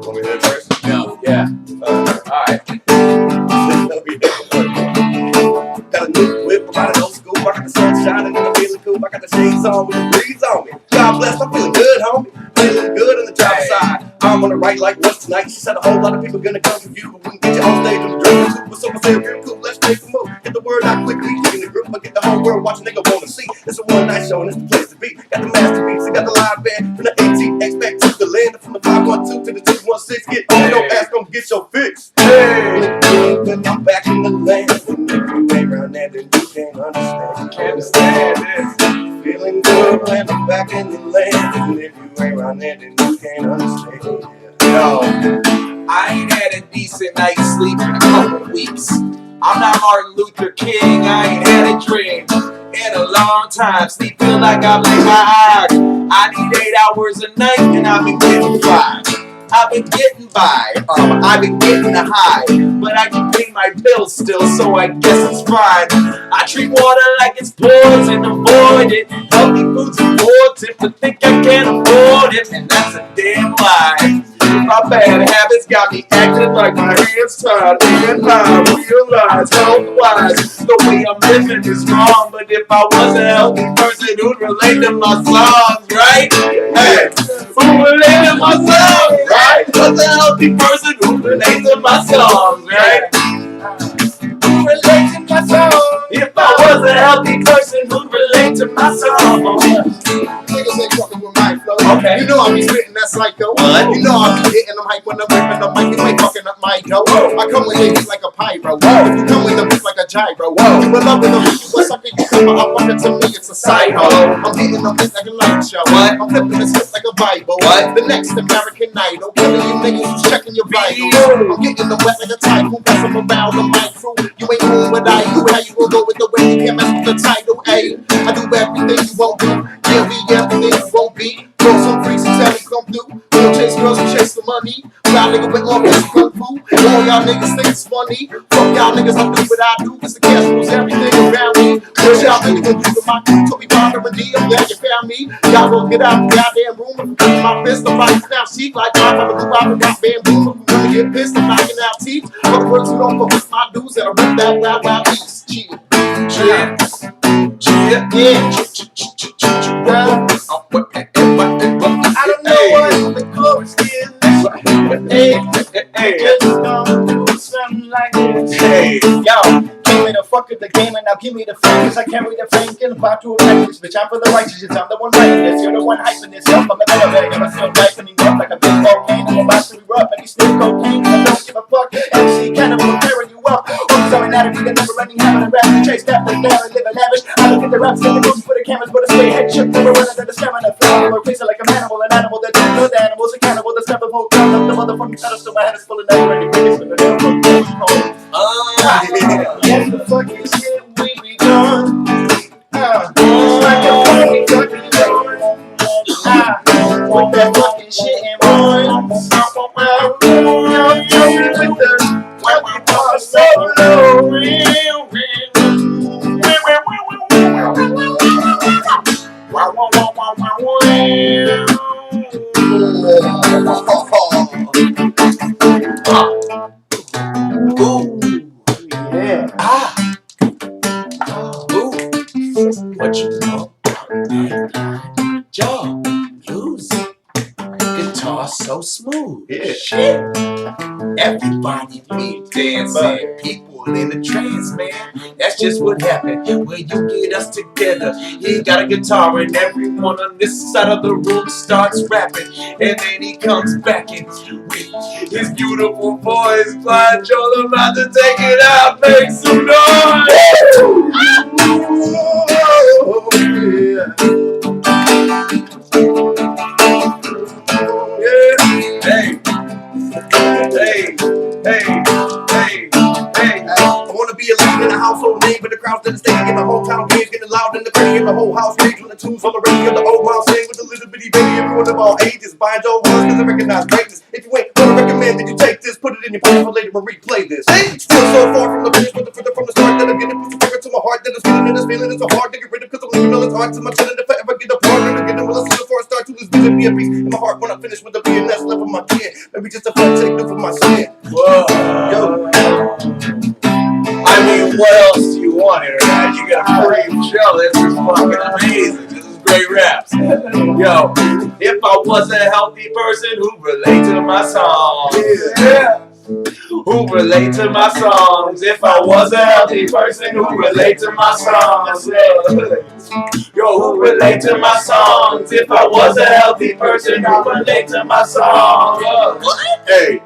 Want me to hit it first? No. Yeah. Alright. Got a new whip, I'm riding old school. I got the sun shining and I'm feeling cool. I got the shades on with the breeze on me. God bless, I'm feeling good, homie. Feeling good on the job side. I'm on the right like what's tonight. She said a whole lot of people gonna come to you, but we can get you on stage and drink the super. So I say real cool, let's make a move. Get the word out quickly, in the group, but get the whole world watching. They gon' wanna see. It's a one night show and it's the place to be. Got the masterpiece, I got the live band from the ATX back to the land, from the 512 to the 216. Get on your ass, gon' get your fix. Hey, when I'm back in the land, and if you ain't around there, then you can't understand. You can't understand this. Feeling good when I'm back in the land, and if you ain't around there, then you can't understand. Yo, I ain't had a decent night's sleep in a couple weeks. I'm not Martin Luther King, I ain't had a dream in a long time. Sleep feel like I blink my eyes. I need 8 hours a night and I've been getting 5. I've been getting by, I've been getting a high, but I can pay my bills still, so I guess it's fine. I treat water like it's poison, avoid it. Healthy food's important, but think I can't afford it, and that's a damn lie. My bad habits got me acting like my hands tied, and I realize health-wise, the way I'm living is wrong. But if I was a healthy person who'd relate to my songs, right? Hey, who relate to my songs, right? Was a healthy person who relates to my songs, right? Who relates to my songs? If I was a healthy person who'd relate to my songs. Niggas ain't fucking with my flow. Okay. You know I be spitting that psycho. What? You know I be hitting them hype when I'm ripping the mic. You ain't fucking up my dough. I come with a beat like a pyro. If you come with a beat like a gyro. You in love with a beat, you a sucker, you come up under to me, it's a side hoe. I'm hitting them hits like a light show. What? I'm flipping the script like a Bible. What? The next American Idol. Killing you niggas who's checking your vitals. I'm getting them wet like a typhoon. Pass them around the mic crew. You ain't doing what I do. How you gon' go with the way you can't mess with the title? Ayy, I do everything you won't do. Yeah, we everything you won't be. Throw some freaks and tell me come through. We don't chase girls, we chase the money. Y'all niggas with all this kung fu. All y'all niggas think it's funny. Fuck y'all niggas, I do what I do. Cause the cash rules everything around me. Push y'all really gonna do with my Toby Bond and D? I'm glad you found me. Y'all gonna get out the goddamn room and my fist. I'm like now cheek like I'm a blue out and rock bamboo. I'm gonna get pissed. I'm knocking out teeth. Other words, you don't fuck with my dudes and I rip that wild wild beast. Cheating. Yeah. I don't know what the chorus is. Hey, just gonna do something like this. Hey, yo, came me the fuck with the game and now give me the fame. Cause I carry the flame, kill about to attack this bitch. I'm for the righteous, I'm the one writing this. You're the one hyping this up. I'm a better bag, I'm still ripening up like a big volcano. I'm about to erupt and you still cocaine. I don't give a fuck. MC Cannibal tearing you up. Oops, I'm an addict, the never running habit of rap. Chase that like down and live an average. I look at the raps and the moves for the cameras, but I stay head shook. Never running under the stamina. Feeling more crazy like a animal, an animal that don't know the animals. A cannibal that's never pulled down up the motherfucking pedestal. My head is full of never ending niggas with the damn fucking yes, the fucking shit we be doing. It's like a fucking gun. With that fucking shit and boy. With the fucking bar solo. Yeah. What you know? Joe, music, guitar so smooth. Yeah. Shit. Everybody be dancing, people in the trance, man. That's just what happened when you get us together. He got a guitar and everyone on this side of the room starts rapping. And then he comes back in with his beautiful voice. Blind Joel about to take it out, make some I wanna be a leader in a household name, but the crowds didn't stay in the whole town games, getting loud in the crowd, in the whole house rage when the tunes on the radio, the old wild sing with the little bitty baby, everyone of all ages, Blind Joel Wallace, cause I recognize greatness. If you ain't gonna recommend, then you take this, put it in your pocket for later and replay this. Still so far from the finish, but the further from the start that I'm getting, puts a finger to my heart, that I'm feeling and this feeling is so hard to get rid of, cause I'm leaving all this art to my children, if I ever get apart, and again, will I see before I start to lose vision, be a piece in my heart when I finish with the being that's left of my kid, maybe just a fun take new for my sin. Whoa. Yo. I mean, what else do you want here, man? You got a free show. This is fucking amazing. This is great raps. Yo, if I was a healthy person who relate to my songs. Yeah. Who relate to my songs. If I was a healthy person who relate to my songs. Yo, who relate to my songs. If I was a healthy person who relate to my songs. Hey,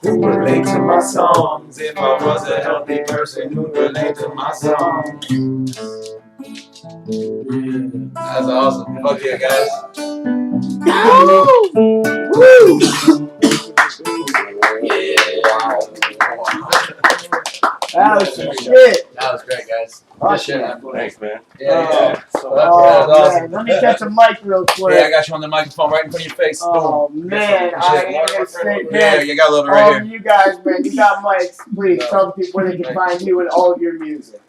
who relate to my songs. If I was a healthy person who relate to my songs. That's awesome. Fuck yeah, guys. Woo! Yeah. Wow. That was some shit. That was great, guys. Oh, Shit. Thanks, man. Yeah. Oh, That was awesome. man. Let me catch a mic real quick. Yeah, I got you on the microphone right in front of your face. Oh, Boom. man. I ain't gonna say Yeah, that. you got a little bit All right of here. you guys, man, you got mics. Please tell the people where they can find you and all of your music.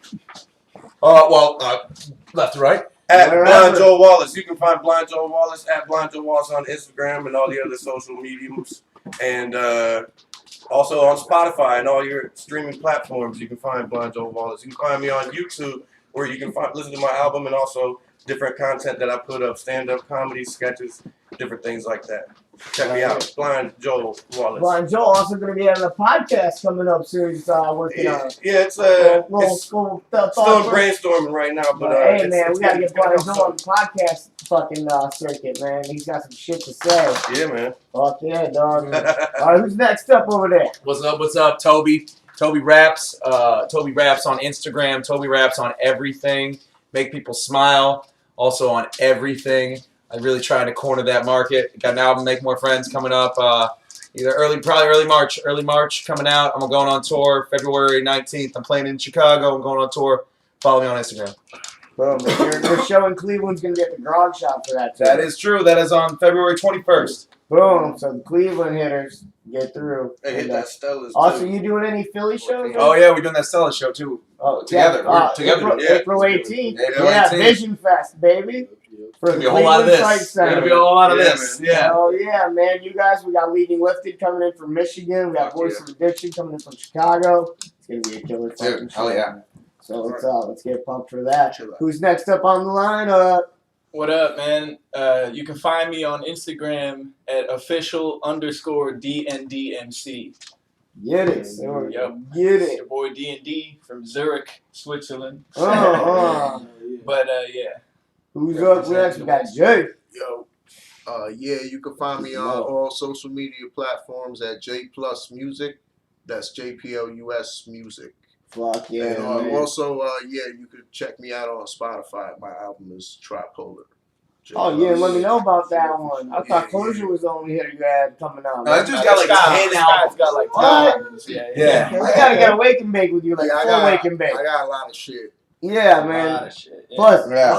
Left to right. At Wherever. Blind Joel Wallace. You can find Blind Joel Wallace at Blind Joel Wallace on Instagram and all the other social mediums. And also on Spotify and all your streaming platforms, you can find Blind Joel Wallace. You can find me on YouTube where you can listen to my album and also different content that I put up, stand-up comedy, sketches, different things like that. Check me out, Blind Joel Wallace. Blind Joel also going to be having a podcast coming up soon. He's working on it. Yeah, it's Still still brainstorming right now, but hey, man, it's we got to get Blind gonna Joel on the podcast fucking circuit, man. He's got some shit to say. yeah, man. Fuck yeah, dog. All right, who's next up over there? What's up? What's up, Toby? Toby raps. Toby raps on Instagram. Toby raps on everything. Make people smile. Also on everything. I'm really trying to corner that market. Got an album, Make More Friends, coming up. Either early March. Early March coming out. I'm going on tour February 19th. I'm playing in Chicago. I'm going on tour. Follow me on Instagram. Boom. Your show in Cleveland's going to be at the Grog Shop for that, too. That is true. That is on February 21st. Boom. So the Cleveland hitters get through. They hit And, that Stella's also, too. you doing any Philly shows? Oh yeah, we're doing that Stella show too. Oh, Together. We're together. April, Yeah. April 18th. April Yeah, 18th. Vision Fest, baby. For Gonna the be a whole lot of Cleveland Sight this. Gonna Center. be a whole lot of Yeah, this. Yeah. Oh yeah, man! You guys, we got Leading Lifted coming in from Michigan. We got Fuck Voice yeah. of Addiction coming in from Chicago. It's gonna be a killer fucking Dude, show. hell yeah. So let's get pumped for that. Chill out. Who's next up on the lineup? What up, man? You can find me on Instagram at official_DNDMC. Get it, Yep. get It's it. your boy D&D from Zurich, Switzerland. But Yeah. who's up next? We got Jay. Yo. Yeah, you can find me on all social media platforms at J Plus Music. That's JPLUS Music. Fuck yeah. And man. also, you could check me out on Spotify. My album is Tripolar. J Oh yeah, Plus. let me know about that one. I thought Closure was the only hitter you had coming out. No, that dude's got like 10 Sky's albums. got like 10 What? albums. Yeah. Yeah. I gotta get a wake and bake with you, like Yeah, full wake and bake. I got a lot of shit. Yeah, A man. lot of shit. Yeah. Plus, Yeah.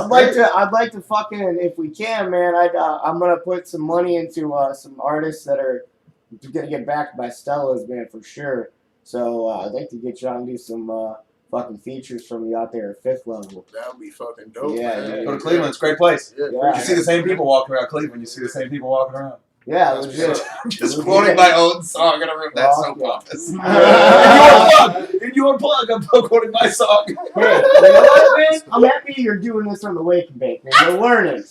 I'd like to fucking, if we can, man. I'm gonna put some money into some artists that are gonna get backed by Stella's, man, for sure. So I'd like to get you on and do some fucking features from you out there at Fifth Level. That would be fucking dope. Yeah, man. Go to Cleveland. It's a great place. Yeah. Yeah. You see the same people walking around Cleveland. You see the same people walking around. Yeah, That's legit. I'm just Legit. quoting my own song. I'm gonna rip that Oh, soap yeah. office. Yeah. In your plug, I'm quoting my song. Hey, you know what, man? I'm happy you're doing this on the wake and bake, man. You're learning.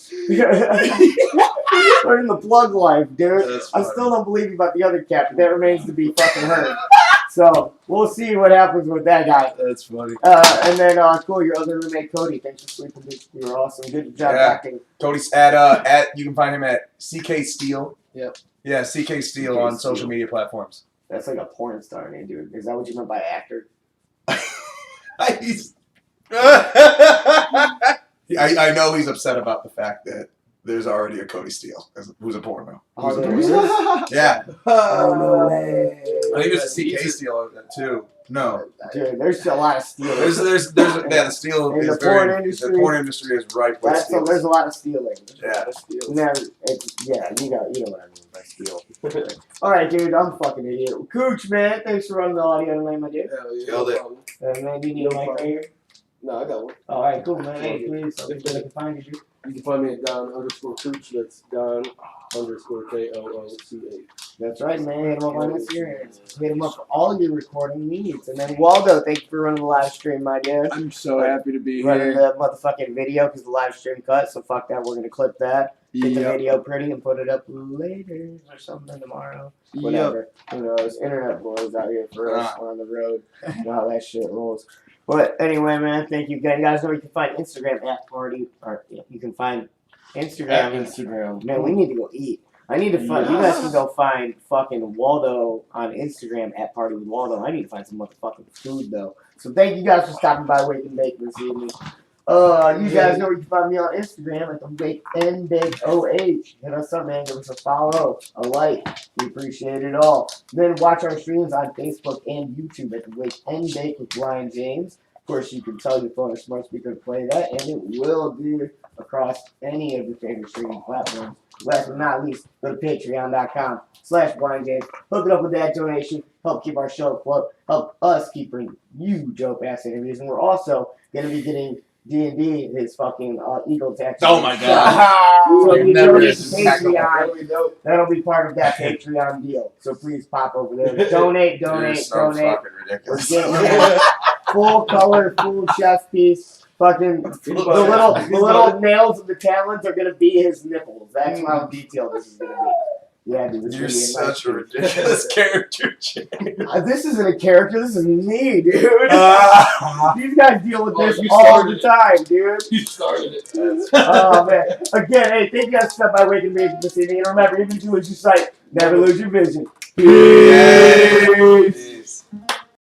Learning the plug life, dude. That's I funny. still don't believe you about the other cat, but that remains to be fucking heard. So we'll see what happens with that guy. That's funny. And then cool, your other roommate Cody. Thanks for sleeping. You were awesome. Good job Yeah. acting. Cody's at you can find him at CK Steele. Yep. Yeah, CK Steele CK on Steele. social media platforms. That's like a porn star name, dude. Is that what you meant by actor? He's- I know he's upset about the fact that there's already a Cody Steele who's a porno. Oh, Who's a there porno. is? Yeah. Oh, no way. I think there's a CK Steele over there too. No. Dude, there's a lot of stealing. There's the steel In is the porn very industry. the porn industry is ripe with So steel. there's a lot of stealing. Yeah. No, you know what I mean by steal. All right, dude, I'm a fucking idiot. Cooch, man, thanks for running the audio tonight, my dude. Hell yeah. Killed it. Man, do you need a mic right here? No, I got one. All right, cool, man. Hey, please, so they can find you, dude. You can find me at Don_Cooch. That's Don_KOOCH. That's right, man. Hit him up on Instagram. Hit him up for all your recording needs. And then Waldo, thank you for running the live stream, my dude. I'm so happy to be Running here. the motherfucking video because the live stream cut. So fuck that. We're gonna clip that. Get the Yep. video pretty and put it up later or something tomorrow. Whatever. Who knows? Internet boys out here for us. We're on the road. You know how that shit rolls. But anyway, man, thank you guys. You guys know you can find Instagram at party, or you can find Instagram. Man, we need to go eat. I need to find. You guys can go find fucking Waldo on Instagram at Party with Waldo. I need to find some motherfucking food though. So thank you guys for stopping by Wake and Bake this evening. You guys know you can find me on Instagram at the Wake and Bake OH. Hit us up, man. Give us a follow, a like. We appreciate it all. Then watch our streams on Facebook and YouTube at the Wake and Bake with Brian James. Of course, you can tell your phone or smart speaker to play that, and it will do across any of your favorite streaming platforms. Last but not least, go to patreon.com/BlindJames. Hook it up with that donation. Help keep our show afloat. Help us keep bringing you dope-ass interviews. And we're also going to be getting D&D his fucking Eagle tattoo. Oh my god. So if you Never donate to is impeccable. Patreon, that'll be part of that Patreon deal. So please pop over there. Donate. You're so Donate. fucking We're ridiculous. getting full color, full chest piece. Fucking the little nails of the talons are gonna be his nipples. That's how detailed this is gonna be. Yeah, dude. This You're is gonna be such a nice ridiculous character, Jay. This isn't a character. This is me, dude. These guys deal with this you all started the time, dude. You started it. Oh man! Again, hey, thank you guys for stopping by Wake and Bake this evening. And remember, even if you lose your sight, never lose your vision. Peace.